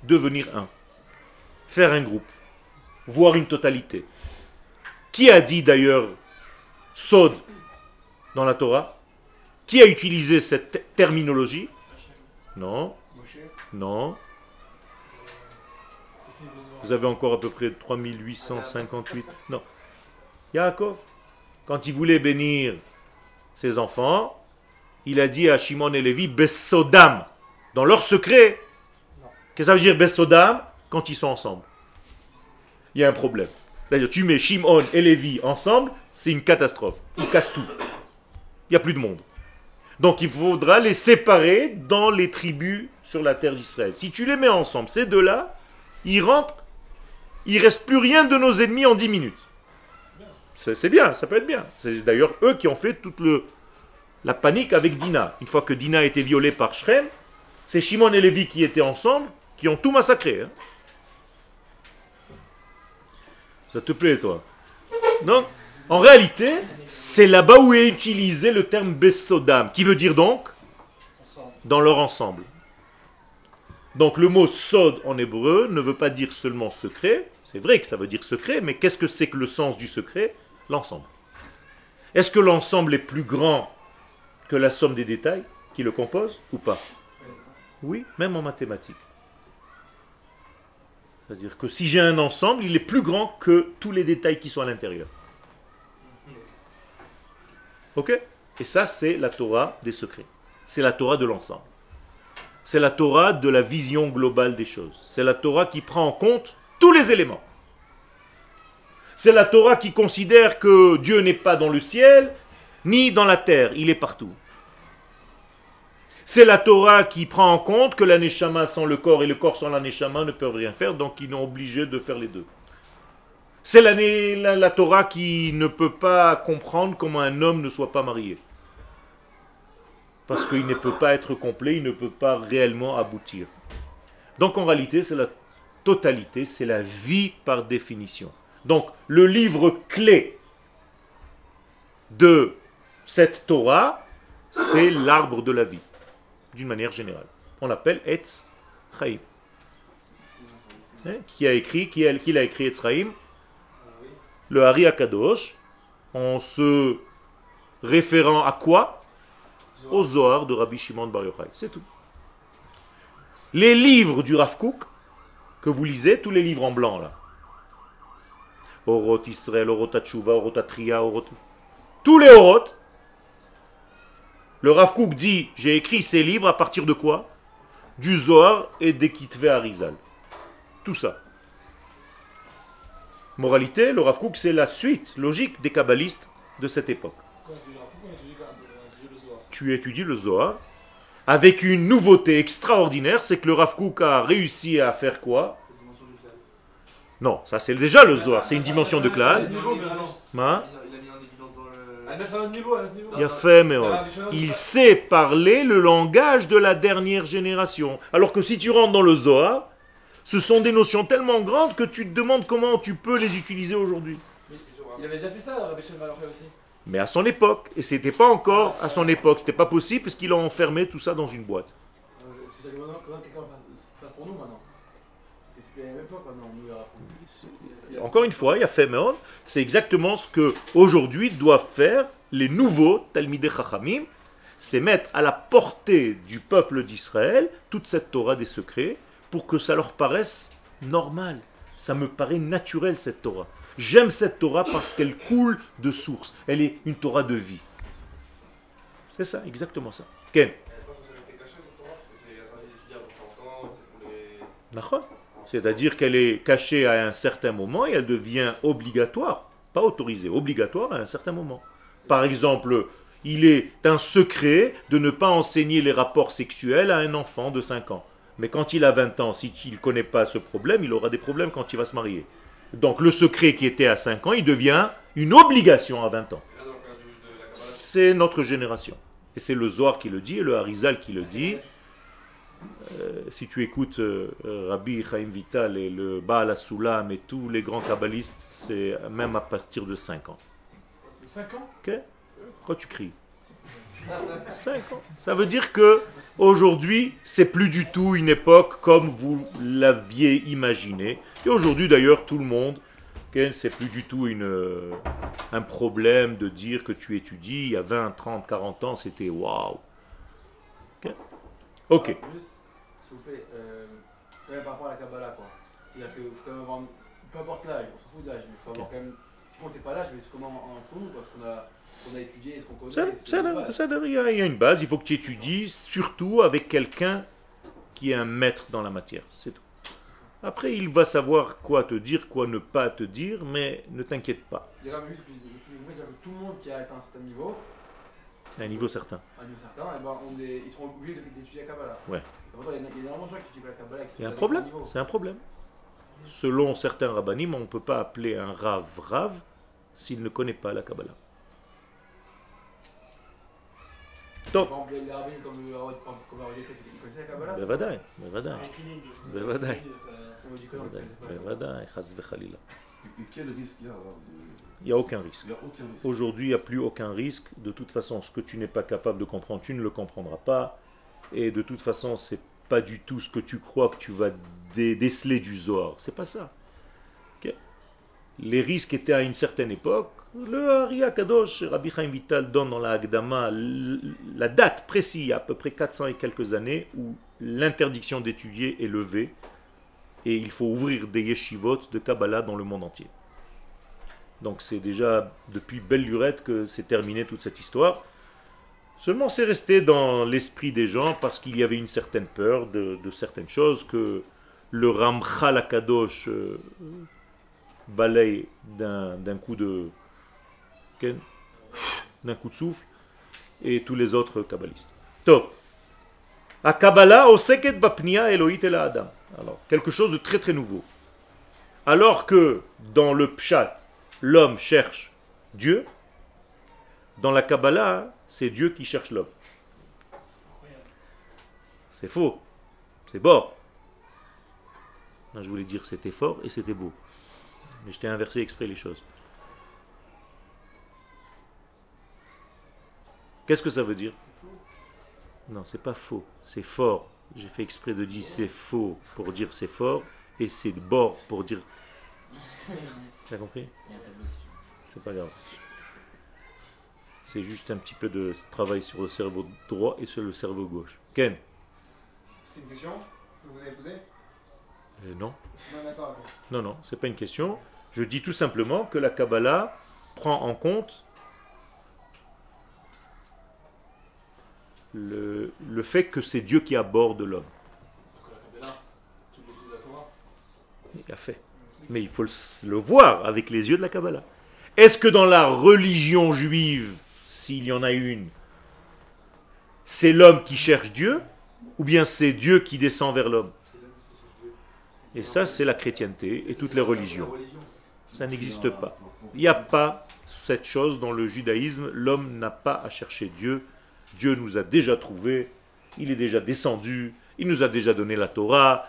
Devenir un. Faire un groupe. Voir une totalité. Qui a dit d'ailleurs Sod dans la Torah? Qui a utilisé cette terminologie? Non. Non. Vous avez encore à peu près 3858. Non. Yaakov, quand il voulait bénir ses enfants, il a dit à Shimon et Lévi, Bessodam, dans leur secret. Qu'est-ce que ça veut dire Bessodam? Quand ils sont ensemble. Il y a un problème. C'est-à-dire, tu mets Shimon et Lévi ensemble, c'est une catastrophe. Ils cassent tout. Il n'y a plus de monde. Donc il faudra les séparer dans les tribus sur la terre d'Israël. Si tu les mets ensemble, ces deux-là, ils rentrent, il ne reste plus rien de nos ennemis en 10 minutes. C'est bien, ça peut être bien. C'est d'ailleurs eux qui ont fait toute la panique avec Dina. Une fois que Dina a été violée par Shrem, c'est Shimon et Lévi qui étaient ensemble, qui ont tout massacré. Hein. Ça te plaît, toi? Non? En réalité, c'est là-bas où est utilisé le terme Bessodam, qui veut dire donc dans leur ensemble. Donc le mot Sod en hébreu ne veut pas dire seulement secret, c'est vrai que ça veut dire secret, mais qu'est-ce que c'est que le sens du secret? L'ensemble. Est-ce que l'ensemble est plus grand que la somme des détails qui le composent ou pas? Oui, même en mathématiques. C'est-à-dire que si j'ai un ensemble, il est plus grand que tous les détails qui sont à l'intérieur. Ok? Et ça, c'est la Torah des secrets. C'est la Torah de l'ensemble. C'est la Torah de la vision globale des choses. C'est la Torah qui prend en compte tous les éléments. C'est la Torah qui considère que Dieu n'est pas dans le ciel, ni dans la terre. Il est partout. C'est la Torah qui prend en compte que la Neshama sans le corps et le corps sans la Neshama ne peuvent rien faire, donc ils sont obligés de faire les deux. C'est la Torah qui ne peut pas comprendre comment un homme ne soit pas marié. Parce qu'il ne peut pas être complet, il ne peut pas réellement aboutir. Donc en réalité, c'est la totalité, c'est la vie par définition. Donc le livre clé de cette Torah, c'est l'arbre de la vie, d'une manière générale. On l'appelle Etz Chaim. Qui l'a écrit Etz Chaim? Le Hari Akadosh, en se référant à quoi? au Zohar de Rabbi Shimon Bar Yochai. C'est tout. Les livres du Rav Kook, que vous lisez, tous les livres en blanc là. Orot Israël, Orot Hatshuva, Orot Atria, Orot... Tous les Orot. Le Rav Kook dit, j'ai écrit ces livres à partir de quoi? Du Zohar et des Kitve Arizal. Tout ça. Moralité, le Rav Kook, c'est la suite logique des kabbalistes de cette époque. Tu étudies le Zohar avec une nouveauté extraordinaire, c'est que le Rav Kook a réussi à faire quoi? Non, ça c'est déjà le Zohar, c'est une dimension de Klal. Il a fait, mais il sait parler le langage de la dernière génération. Alors que si tu rentres dans le Zohar, ce sont des notions tellement grandes que tu te demandes comment tu peux les utiliser aujourd'hui. Il avait déjà fait ça, Rabbi Shimon Bar Yochai aussi. Mais à son époque, et c'était pas encore à son époque, c'était pas possible parce qu'il a enfermé tout ça dans une boîte. C'est ça que maintenant, quelqu'un fasse pour nous maintenant. Parce que c'est plus la même époque maintenant. Encore une fois, il y a fait Meon, c'est exactement ce que aujourd'hui doivent faire les nouveaux Talmidei Chachamim, c'est mettre à la portée du peuple d'Israël toute cette Torah des secrets pour que ça leur paraisse normal. Ça me paraît naturel cette Torah. J'aime cette Torah parce qu'elle coule de source. Elle est une Torah de vie. C'est ça, exactement ça. Ken. C'est-à-dire qu'elle est cachée à un certain moment et elle devient obligatoire, pas autorisée, obligatoire à un certain moment. Par exemple, il est un secret de ne pas enseigner les rapports sexuels à un enfant de 5 ans. Mais quand il a 20 ans, s'il ne connaît pas ce problème, il aura des problèmes quand il va se marier. Donc le secret qui était à 5 ans, il devient une obligation à 20 ans. C'est notre génération. Et c'est le Zohar qui le dit, et le Harizal qui le dit. Si tu écoutes Rabbi Chaim Vital et le Baal HaSulam et tous les grands kabbalistes, c'est même à partir de 5 ans. 5 ans? Ok? Pourquoi tu cries? 5 ans. Ça veut dire que aujourd'hui, c'est plus du tout une époque comme vous l'aviez imaginé. Et aujourd'hui, d'ailleurs, tout le monde, c'est plus du tout un problème de dire que tu étudies. Il y a 20, 30, 40 ans, c'était waouh. Ok? Ok. Juste, s'il vous plaît, par rapport à la Kabbalah, quoi. C'est-à-dire qu'il faut quand même avoir, peu importe l'âge, on s'en fout de l'âge, mais il faut avoir quand même, si on ne sait pas l'âge, mais c'est comment on fout, parce qu'on a étudié, ce qu'on connaît. Il y a une base, il faut que tu étudies, surtout avec quelqu'un qui est un maître dans la matière, c'est tout. Après, il va savoir quoi te dire, quoi ne pas te dire, mais ne t'inquiète pas. Il y a quand même juste que tout le monde qui a atteint un certain niveau, À un niveau certain. à un niveau certain, et ben ils seront obligés d'étudier la Kabbalah. Ouais. Il y a énormément de gens qui étudient la Kabbalah. Il y a un problème, c'est un problème. Selon certains rabbinim, on ne peut pas appeler un rav rav s'il ne connaît pas la Kabbalah. Donc, Par exemple, les rabbins comme Rav Yosef, ils connaissaient la Kabbalah? Bevadaï, bevadaï, bevadaï, On dit que non, bevadaï, chas v'chalila. Et quel risque il y a Il n'y a aucun risque. Il n'y a aucun risque. Aujourd'hui, il n'y a plus aucun risque. De toute façon, ce que tu n'es pas capable de comprendre, tu ne le comprendras pas. Et de toute façon, c'est pas du tout ce que tu crois que tu vas déceler du Zohar. C'est pas ça. Ok. Les risques étaient à une certaine époque. Le Ari Akadosh, Rabbi Chaim Vital donne dans la Hagdama la date précise, à peu près 400 et quelques années, où l'interdiction d'étudier est levée. Et il faut ouvrir des yeshivot de Kabbalah dans le monde entier. Donc c'est déjà depuis belle lurette que c'est terminé toute cette histoire. Seulement c'est resté dans l'esprit des gens parce qu'il y avait une certaine peur de certaines choses que le Ramchal Akadosh balaye d'un coup de souffle et tous les autres kabbalistes. Top. A Kabbalah oseket bapnia Elohit el Adam. Alors quelque chose de très très nouveau. Alors que dans le Pshat l'homme cherche Dieu, dans la Kabbalah, c'est Dieu qui cherche l'homme. C'est faux. C'est beau. Non, je voulais dire c'était fort et c'était beau. Mais je t'ai inversé exprès les choses. Qu'est-ce que ça veut dire? Non, c'est pas faux. C'est fort. J'ai fait exprès de dire c'est faux pour dire c'est fort et c'est bord pour dire... T'as compris? C'est pas grave. C'est juste un petit peu de travail sur le cerveau droit et sur le cerveau gauche. Ken? C'est une question que vous avez posée? Non. Non, d'accord, ok. Non, c'est pas une question. Je dis tout simplement que la Kabbalah prend en compte le fait que c'est Dieu qui aborde l'homme. Donc la Kabbalah, tous les yeux de la Torah. Il a fait. Mais il faut le voir avec les yeux de la Kabbalah. Est-ce que dans la religion juive, s'il y en a une, c'est l'homme qui cherche Dieu, ou bien c'est Dieu qui descend vers l'homme? Et ça, c'est la chrétienté et toutes les religions. Ça n'existe pas. Il n'y a pas cette chose dans le judaïsme. L'homme n'a pas à chercher Dieu. Dieu nous a déjà trouvés. Il est déjà descendu. Il nous a déjà donné la Torah.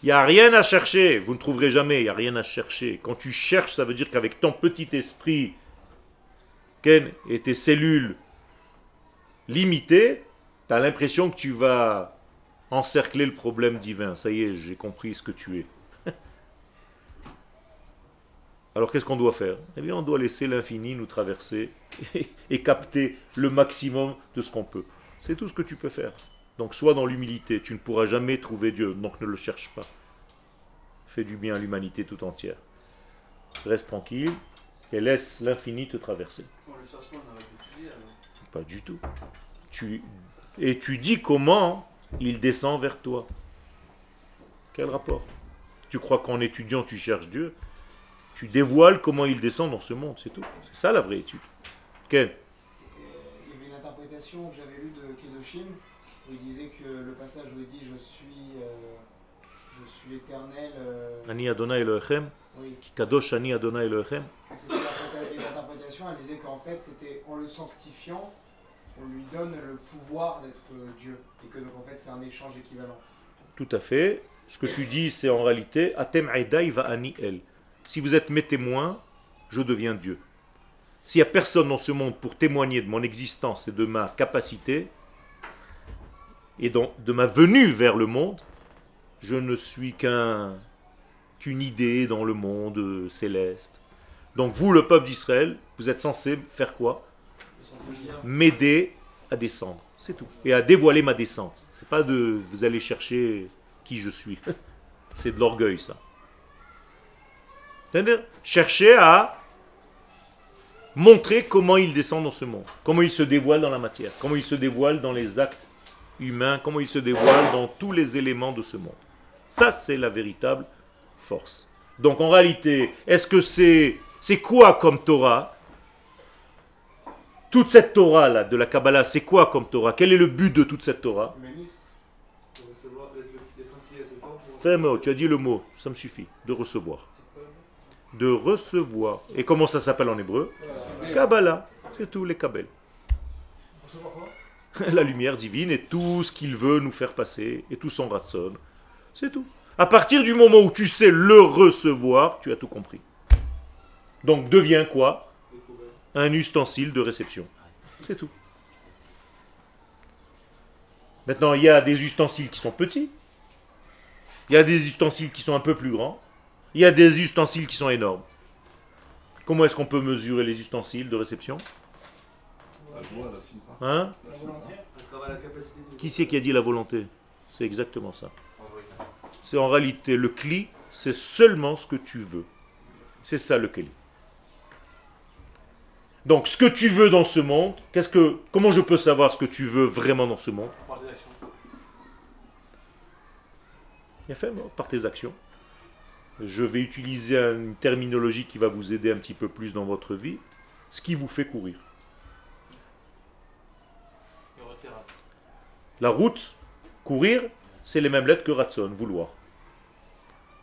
Il n'y a rien à chercher. Vous ne trouverez jamais. Il n'y a rien à chercher. Quand tu cherches, ça veut dire qu'avec ton petit esprit, Ken, et tes cellules limitées, tu as l'impression que tu vas encercler le problème divin. Ça y est, j'ai compris ce que tu es. Alors qu'est-ce qu'on doit faire? Eh bien, on doit laisser l'infini nous traverser et capter le maximum de ce qu'on peut. C'est tout ce que tu peux faire. Donc sois dans l'humilité, tu ne pourras jamais trouver Dieu, donc ne le cherche pas. Fais du bien à l'humanité tout entière. Reste tranquille et laisse l'infini te traverser. Si on le cherche pas, on arrête d'étudier alors. Pas du tout. Tu étudies comment il descend vers toi. Quel rapport? Tu crois qu'en étudiant tu cherches Dieu? Tu dévoiles comment il descend dans ce monde, c'est tout. C'est ça la vraie étude. Quel? Il y avait une interprétation que j'avais lue de Kedoshim, où il disait que le passage où il dit je suis éternel. Ani Adonai Elohechem, Oui, qui kadosh Ani Adonai Elohechem. que c'était l'interprétation, elle disait qu'en fait c'était en le sanctifiant, on lui donne le pouvoir d'être Dieu. Et que donc en fait c'est un échange équivalent. Tout à fait. Ce que tu dis, c'est en réalité Atem Aidai va Ani El. Si vous êtes mes témoins, je deviens Dieu. S'il n'y a personne dans ce monde pour témoigner de mon existence et de ma capacité, et de ma venue vers le monde, je ne suis qu'une idée dans le monde céleste. Donc vous, le peuple d'Israël, vous êtes censé faire quoi? M'aider à descendre, c'est tout. Et à dévoiler ma descente. C'est pas de vous allez chercher qui je suis. C'est de l'orgueil, ça. C'est-à-dire, chercher à montrer comment il descend dans ce monde, comment il se dévoile dans la matière, comment il se dévoile dans les actes humains, comment il se dévoile dans tous les éléments de ce monde. Ça, c'est la véritable force. Donc, en réalité, est-ce que c'est quoi comme Torah? Toute cette Torah-là, de la Kabbalah, c'est quoi comme Torah? Quel est le but de toute cette Torah? Humaniste. Pour recevoir des tranquilles assez fort pour. Fais-moi, tu as dit le mot, ça me suffit, de recevoir. De recevoir. Et comment ça s'appelle en hébreu? Kabbalah. C'est tout, les Kabbel. Recevoir quoi? La lumière divine et tout ce qu'il veut nous faire passer, et tout son ratson. C'est tout. À partir du moment où tu sais le recevoir, tu as tout compris. Donc deviens quoi? Un ustensile de réception. C'est tout. Maintenant, il y a des ustensiles qui sont petits. Il y a des ustensiles qui sont un peu plus grands. Il y a des ustensiles qui sont énormes. Comment est-ce qu'on peut mesurer les ustensiles de réception? La joie, la simra. Hein? La volonté. On travaille la capacité de. Qui c'est qui a dit la volonté? C'est exactement ça. C'est en réalité le cli, c'est seulement ce que tu veux. C'est ça le cli. Donc ce que tu veux dans ce monde, comment je peux savoir ce que tu veux vraiment dans ce monde? Par des actions. Bien fait, par tes actions. Je vais utiliser une terminologie qui va vous aider un petit peu plus dans votre vie. Ce qui vous fait courir. Et retire. La route, courir, c'est les mêmes lettres que ratson, vouloir.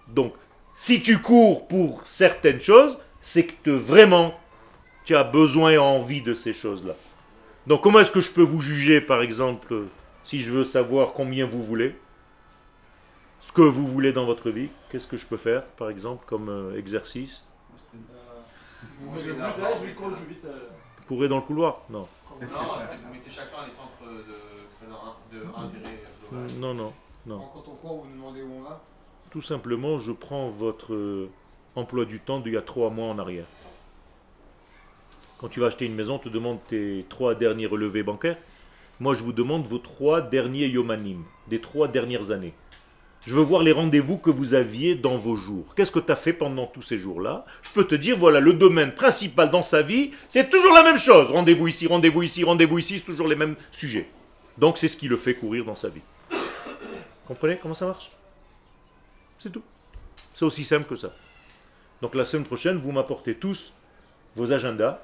Donc, si tu cours pour certaines choses, c'est que vraiment, tu as besoin et envie de ces choses-là. Donc, comment est-ce que je peux vous juger, par exemple, si je veux savoir combien vous voulez? Ce que vous voulez dans votre vie, qu'est-ce que je peux faire, par exemple, comme exercice? Le but là, je vais courir plus vite. Courir dans le couloir? Non. Non, c'est que vous mettez chacun les centres d'intérêt global. Non. Quand on court, vous nous demandez où on va? Tout simplement, je prends votre emploi du temps d'il y a 3 mois en arrière. Quand tu vas acheter une maison, on te demande tes 3 derniers relevés bancaires. Moi, je vous demande vos 3 derniers yomanim, des 3 dernières années. Je veux voir les rendez-vous que vous aviez dans vos jours. Qu'est-ce que tu as fait pendant tous ces jours-là? Je peux te dire, voilà, le domaine principal dans sa vie, c'est toujours la même chose. Rendez-vous ici, rendez-vous ici, rendez-vous ici, c'est toujours les mêmes sujets. Donc, c'est ce qui le fait courir dans sa vie. Comprenez comment ça marche? C'est tout. C'est aussi simple que ça. Donc, la semaine prochaine, vous m'apportez tous vos agendas.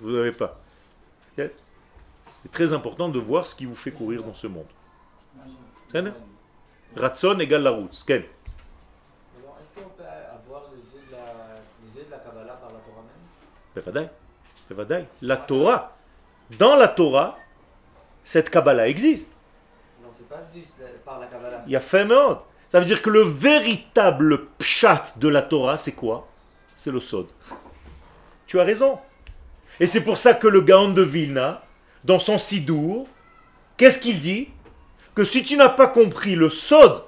Vous n'avez pas. Okay? C'est très important de voir ce qui vous fait courir dans ce monde. Ratson égale la route. Ken. Alors, est-ce qu'on peut avoir les yeux de la Kabbalah par la Torah même? Bevadaï. Bevadaï. La Torah. Dans la Torah, cette Kabbalah existe. Non, c'est pas juste par la Kabbalah. Il y a fait mort. Ça veut dire que le véritable pshat de la Torah, c'est quoi? C'est le Sod. Tu as raison. Et c'est pour ça que le Gaon de Vilna, dans son Sidour, qu'est-ce qu'il dit? Que si tu n'as pas compris le Sod,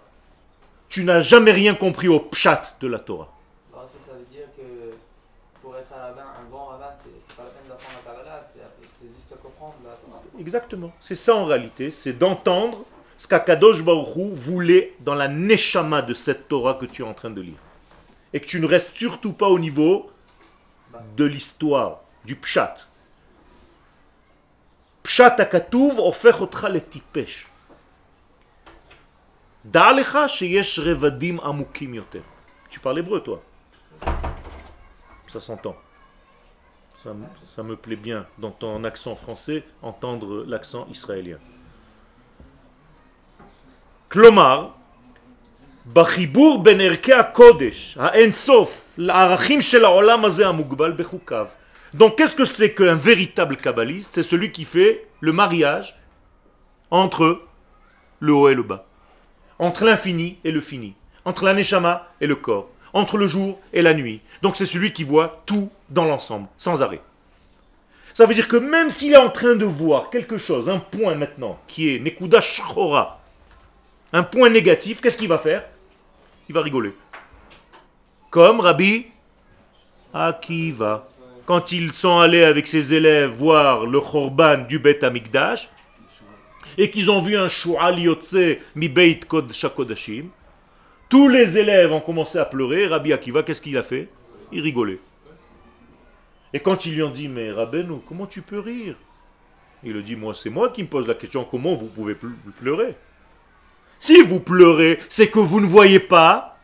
tu n'as jamais rien compris au pshat de la Torah. Parce que ça veut dire que pour être un rabbin, un bon rabbin, c'est pas la peine d'apprendre la Kabbalah, c'est juste comprendre la Torah. Exactement. C'est ça en réalité, c'est d'entendre ce qu'Akadosh Baruch Hu voulait dans la neshama de cette Torah que tu es en train de lire. Et que tu ne restes surtout pas au niveau de l'histoire, du pshat. Pshat akatuv ofech otcha letipesh. Da'alecha sheyesh revadim amukim yoter. Tu parles hébreu, toi? Ça s'entend. Ça me plaît bien, dans ton accent français, entendre l'accent israélien. Klomar, בחיבור בין ערכי הקודש, האינסוף, לערכים של העולם הזה המוגבל בחוקיו. Donc qu'est-ce que c'est qu'un véritable kabbaliste? C'est celui qui fait le mariage entre le haut et le bas, entre l'infini et le fini, entre la neshama et le corps, entre le jour et la nuit. Donc c'est celui qui voit tout dans l'ensemble, sans arrêt. Ça veut dire que même s'il est en train de voir quelque chose, un point maintenant, qui est Nekuda Shchora, un point négatif, qu'est-ce qu'il va faire? Il va rigoler. Comme Rabbi Akiva. Quand ils sont allés avec ses élèves voir le Khorban du Beth Amikdash, et qu'ils ont vu un Shu'al Yotze mi Beit Kodesh HaKodashim, tous les élèves ont commencé à pleurer. Rabbi Akiva, qu'est-ce qu'il a fait? Il rigolait. Et quand ils lui ont dit, mais Rabbeinu, comment tu peux rire? Il a dit, moi, c'est moi qui me pose la question, comment vous pouvez pleurer? Si vous pleurez, c'est que vous ne voyez pas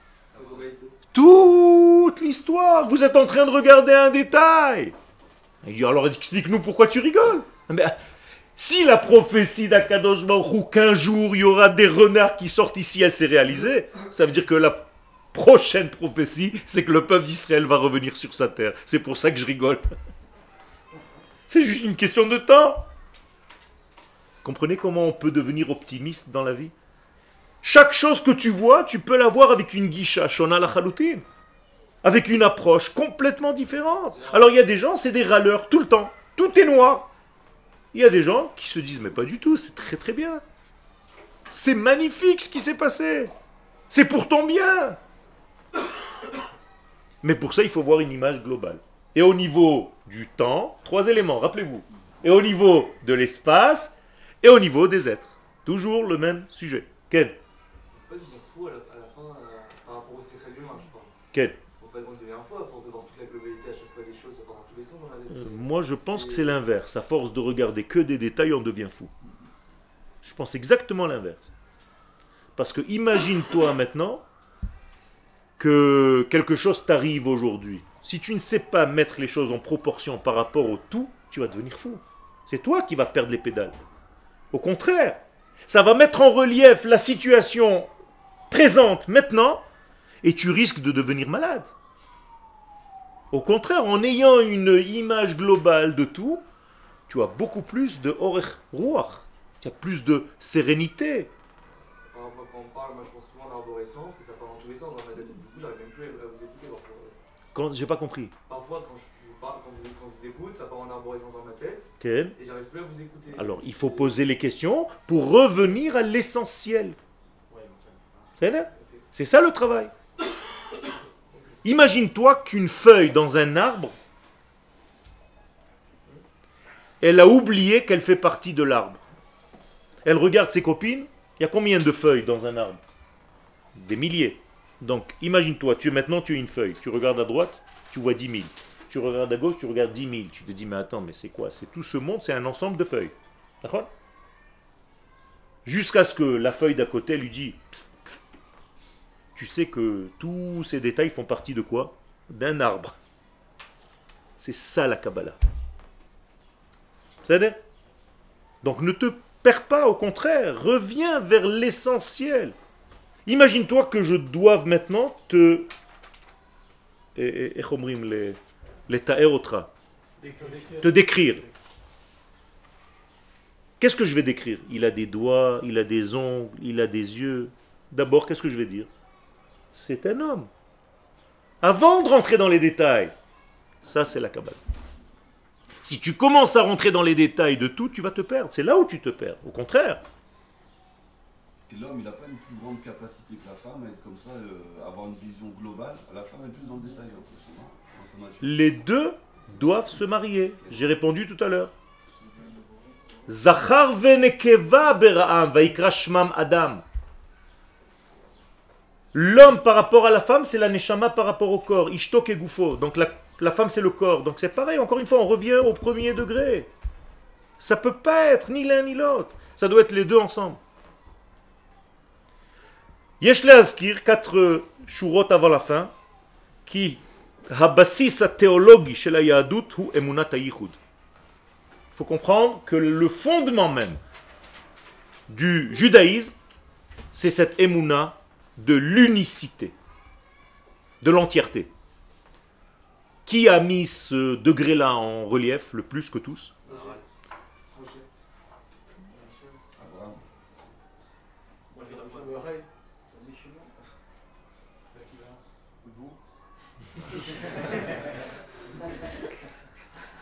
toute l'histoire. Vous êtes en train de regarder un détail. Il dit, alors explique-nous pourquoi tu rigoles. Mais, si la prophétie d'Akadosh Baruch Hu qu'un jour il y aura des renards qui sortent ici, elle s'est réalisée, ça veut dire que la prochaine prophétie, c'est que le peuple d'Israël va revenir sur sa terre. C'est pour ça que je rigole. C'est juste une question de temps. Comprenez comment on peut devenir optimiste dans la vie? Chaque chose que tu vois, tu peux la voir avec une guisha, shona la chalutin, avec une approche complètement différente. Alors il y a des gens, c'est des râleurs tout le temps. Tout est noir. Il y a des gens qui se disent, mais pas du tout, c'est très très bien. C'est magnifique ce qui s'est passé. C'est pour ton bien. Mais pour ça, il faut voir une image globale. Et au niveau du temps, 3 éléments, rappelez-vous. Et au niveau de l'espace, et au niveau des êtres. Toujours le même sujet. Quel? En fait, on fout à la fin par rapport au séchel humain, je pense. Quel? En fait, on devient fou à force de voir toute la globalité à chaque fois des choses, ça part dans tous les sens dans la tête. Moi, je pense que c'est l'inverse. À force de regarder que des détails, on devient fou. Je pense exactement l'inverse. Parce que imagine-toi maintenant que quelque chose t'arrive aujourd'hui. Si tu ne sais pas mettre les choses en proportion par rapport au tout, tu vas devenir fou. C'est toi qui vas perdre les pédales. Au contraire, ça va mettre en relief la situation présente maintenant et tu risques de devenir malade. Au contraire, en ayant une image globale de tout, tu as beaucoup plus de orech ruach, tu as plus de sérénité. Par rapport, quand on parle, moi je pense souvent d'arborescence et ça part dans tous les sens dans ma tête. Du coup, j'arrive même plus à vous écouter. Quand j'ai pas compris. Parfois, quand je vous écoute, ça part en arborescence dans ma tête. Quel? Et j'arrive plus à vous écouter. Alors, il faut poser les questions pour revenir à l'essentiel. C'est ça le travail. Imagine-toi qu'une feuille dans un arbre elle a oublié qu'elle fait partie de l'arbre. Elle regarde ses copines, il y a combien de feuilles dans un arbre? Des milliers. Donc imagine-toi, maintenant tu as une feuille, tu regardes à droite, tu vois 10 000. Tu regardes à gauche, tu regardes 10 000. Tu te dis, mais attends, mais c'est quoi? C'est tout ce monde, c'est un ensemble de feuilles. D'accord? Jusqu'à ce que la feuille d'à côté lui dit, psst, psst. Tu sais que tous ces détails font partie de quoi? D'un arbre. C'est ça la Kabbalah. C'est-à-dire? Donc ne te perds pas, au contraire, reviens vers l'essentiel. Imagine-toi que je doive maintenant te te décrire. Qu'est-ce que je vais décrire? Il a des doigts, il a des ongles, il a des yeux. D'abord, qu'est-ce que je vais dire? C'est un homme. Avant de rentrer dans les détails, ça c'est la Kabbalah. Si tu commences à rentrer dans les détails de tout, tu vas te perdre. C'est là où tu te perds. Au contraire. Et l'homme, il n'a pas une plus grande capacité que la femme à être comme ça, avoir une vision globale. La femme est plus dans le détail, j'ai l'impression. Dans sa nature. Les deux doivent se marier. J'ai répondu tout à l'heure. Zachar venekeva bera'am vaikra shmam Adam. L'homme par rapport à la femme, c'est la neshama par rapport au corps. Ishto kegufo. Donc la femme, c'est le corps. Donc c'est pareil, encore une fois, on revient au premier degré. Ça peut pas être ni l'un ni l'autre. Ça doit être les deux ensemble. Yesh le'azkir, 4 shurot avant la fin, qui habasis théologie chez la Yahadut hu emunat hayichud. Il faut comprendre que le fondement même du judaïsme, c'est cette émouna de l'unicité, de l'entièreté. Qui a mis ce degré-là en relief le plus que tous? Abraham.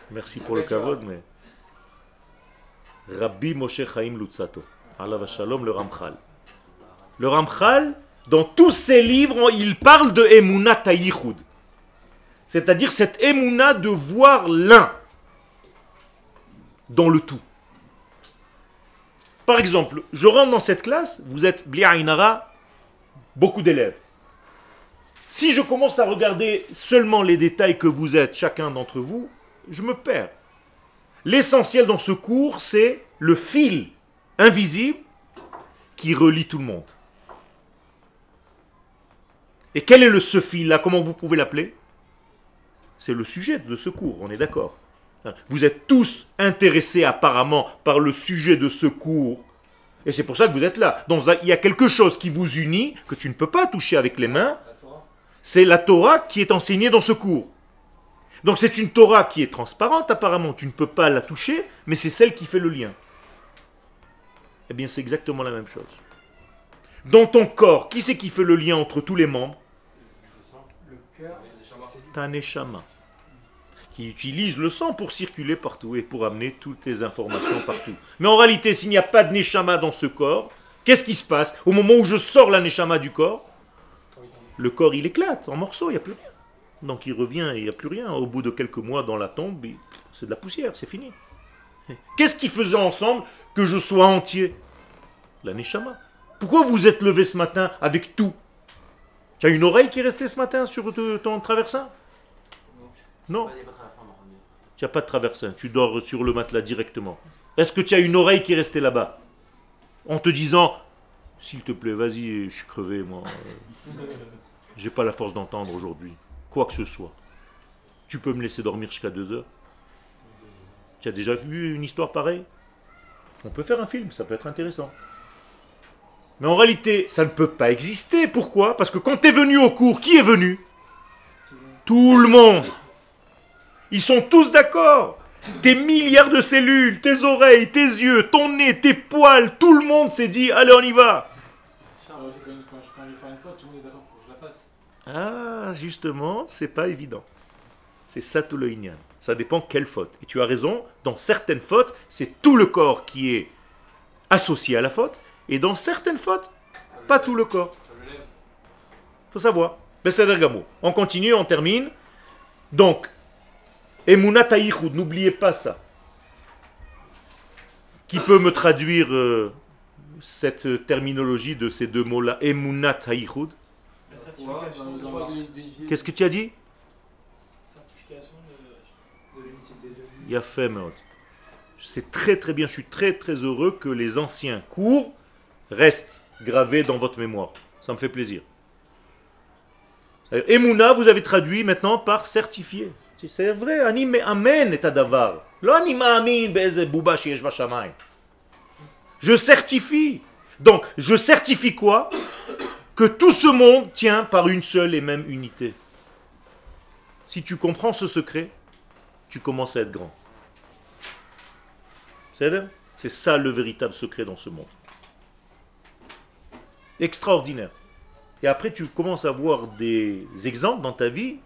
Merci pour le kavod, mais Rabbi Moshe Chaim Lutzato, alav shalom, le Ramchal. Le Ramchal, dans tous ses livres, il parle de Emunat Hayichud. C'est-à-dire cette Emouna de voir l'un dans le tout. Par exemple, je rentre dans cette classe, vous êtes Bli Ainara, beaucoup d'élèves. Si je commence à regarder seulement les détails que vous êtes, chacun d'entre vous, je me perds. L'essentiel dans ce cours, c'est le fil invisible qui relie tout le monde. Et quel est ce fil-là? Comment vous pouvez l'appeler? C'est le sujet de ce cours, on est d'accord. Vous êtes tous intéressés apparemment par le sujet de ce cours. Et c'est pour ça que vous êtes là. Donc il y a quelque chose qui vous unit, que tu ne peux pas toucher avec les mains. C'est la Torah qui est enseignée dans ce cours. Donc c'est une Torah qui est transparente apparemment. Tu ne peux pas la toucher, mais c'est celle qui fait le lien. Eh bien c'est exactement la même chose. Dans ton corps, qui c'est qui fait le lien entre tous les membres? Le cœur. Ta neshama, qui utilise le sang pour circuler partout et pour amener toutes tes informations partout. Mais en réalité, s'il n'y a pas de neshama dans ce corps, qu'est-ce qui se passe? Au moment où je sors la neshama du corps, le corps il éclate en morceaux, il n'y a plus rien. Donc il revient et il n'y a plus rien. Au bout de quelques mois dans la tombe, c'est de la poussière, c'est fini. Qu'est-ce qui faisait ensemble que je sois entier? La neshama. Pourquoi vous êtes levé ce matin avec tout? Tu as une oreille qui est restée ce matin sur ton traversin? Non. Tu n'as pas de traversin, tu dors sur le matelas directement. Est-ce que tu as une oreille qui est restée là-bas? En te disant, s'il te plaît, vas-y, je suis crevé, moi. J'ai pas la force d'entendre aujourd'hui. Quoi que ce soit. Tu peux me laisser dormir jusqu'à 2 heures? Tu as déjà vu une histoire pareille? On peut faire un film, ça peut être intéressant. Mais en réalité, ça ne peut pas exister. Pourquoi? Parce que quand tu es venu au cours, qui est venu? Tout le monde. Ils sont tous d'accord. Tes milliards de cellules, tes oreilles, tes yeux, ton nez, tes poils, tout le monde s'est dit, allez, on y va. Quand je vais faire une faute, tout le monde est d'accord pour que je la fasse. Ah, justement, c'est pas évident. C'est ça tout le inyan. Ça dépend quelle faute. Et tu as raison, dans certaines fautes, c'est tout le corps qui est associé à la faute. Et dans certaines fautes, pas tout le corps. Faut savoir. On continue, on termine. Donc, Emunat Hayichud, n'oubliez pas ça. Qui peut me traduire cette terminologie de ces deux mots-là, Emunat Haïchoud? La certification de foi d'unifié. Qu'est-ce que tu as dit? Certification De l'unicité de Yafé Meod. C'est très très bien, je suis très très heureux que les anciens cours restent gravés dans votre mémoire. Ça me fait plaisir. Emouna, vous avez traduit maintenant par certifié. C'est vrai, ani amen et adavar. Lo ani ma'amin be'eze bouba sheyesh bashamayim. Je certifie. Donc, je certifie quoi? Que tout ce monde tient par une seule et même unité. Si tu comprends ce secret, tu commences à être grand. C'est ça le véritable secret dans ce monde. Extraordinaire. Et après, tu commences à voir des exemples dans ta vie.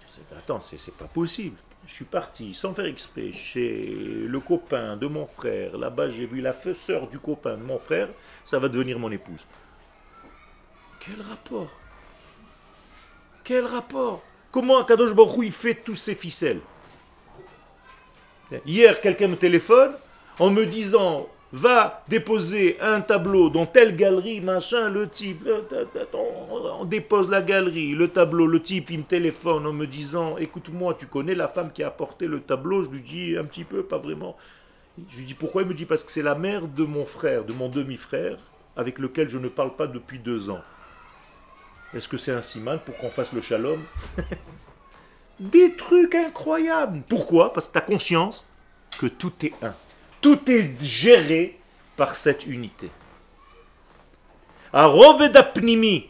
Tu sais, attends, c'est pas possible. Je suis parti sans faire exprès chez le copain de mon frère. Là-bas, j'ai vu la sœur du copain de mon frère. Ça va devenir mon épouse. Quel rapport? Quel rapport? Comment Akadosh Baruch Hu, il fait tous ces ficelles? Hier, quelqu'un me téléphone en me disant va déposer un tableau dans telle galerie, machin, le type, on dépose la galerie, le tableau, le type, il me téléphone en me disant écoute-moi, tu connais la femme qui a apporté le tableau? Je lui dis un petit peu, pas vraiment. Je lui dis pourquoi? Il me dit parce que c'est la mère de mon frère, de mon demi-frère, avec lequel je ne parle pas depuis 2 ans. Est-ce que c'est un siman pour qu'on fasse le shalom? Des trucs incroyables. Pourquoi? Parce que tu as conscience que tout est un. Tout est géré par cette unité. Arovedapnimi.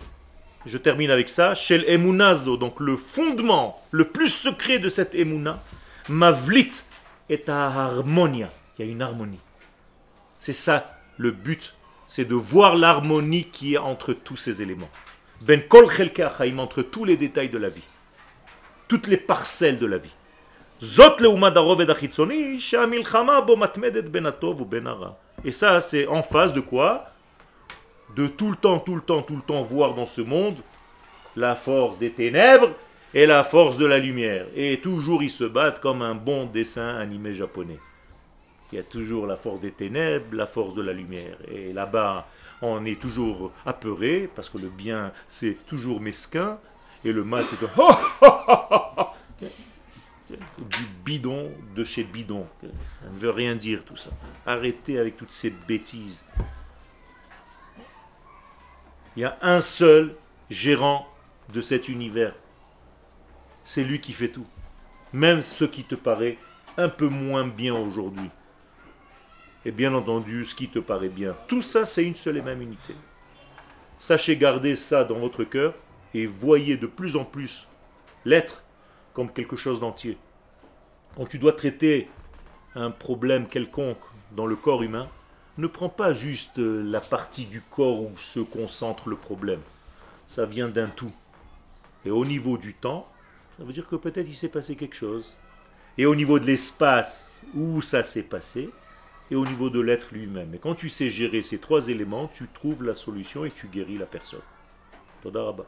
Je termine avec ça. Shel emunazo, donc le fondement, le plus secret de cette emuna, mavlit est à harmonia. Il y a une harmonie. C'est ça le but, c'est de voir l'harmonie qui est entre tous ces éléments. Ben kol chelke achaim, entre tous les détails de la vie. Toutes les parcelles de la vie. Et ça, c'est en face de quoi? De tout le temps voir dans ce monde la force des ténèbres et la force de la lumière. Et toujours ils se battent comme un bon dessin animé japonais. Il y a toujours la force des ténèbres, la force de la lumière. Et là-bas, on est toujours apeuré parce que le bien, c'est toujours mesquin. Et le mal, c'est du bidon de chez bidon. Ça ne veut rien dire tout ça. Arrêtez avec toutes ces bêtises. Il y a un seul gérant de cet univers. C'est lui qui fait tout. Même ce qui te paraît un peu moins bien aujourd'hui. Et bien entendu, ce qui te paraît bien. Tout ça, c'est une seule et même unité. Sachez garder ça dans votre cœur et voyez de plus en plus l'être comme quelque chose d'entier. Quand tu dois traiter un problème quelconque dans le corps humain, ne prends pas juste la partie du corps où se concentre le problème. Ça vient d'un tout. Et au niveau du temps, ça veut dire que peut-être il s'est passé quelque chose. Et au niveau de l'espace où ça s'est passé, et au niveau de l'être lui-même. Et quand tu sais gérer ces 3 éléments, tu trouves la solution et tu guéris la personne. Toda Rabba.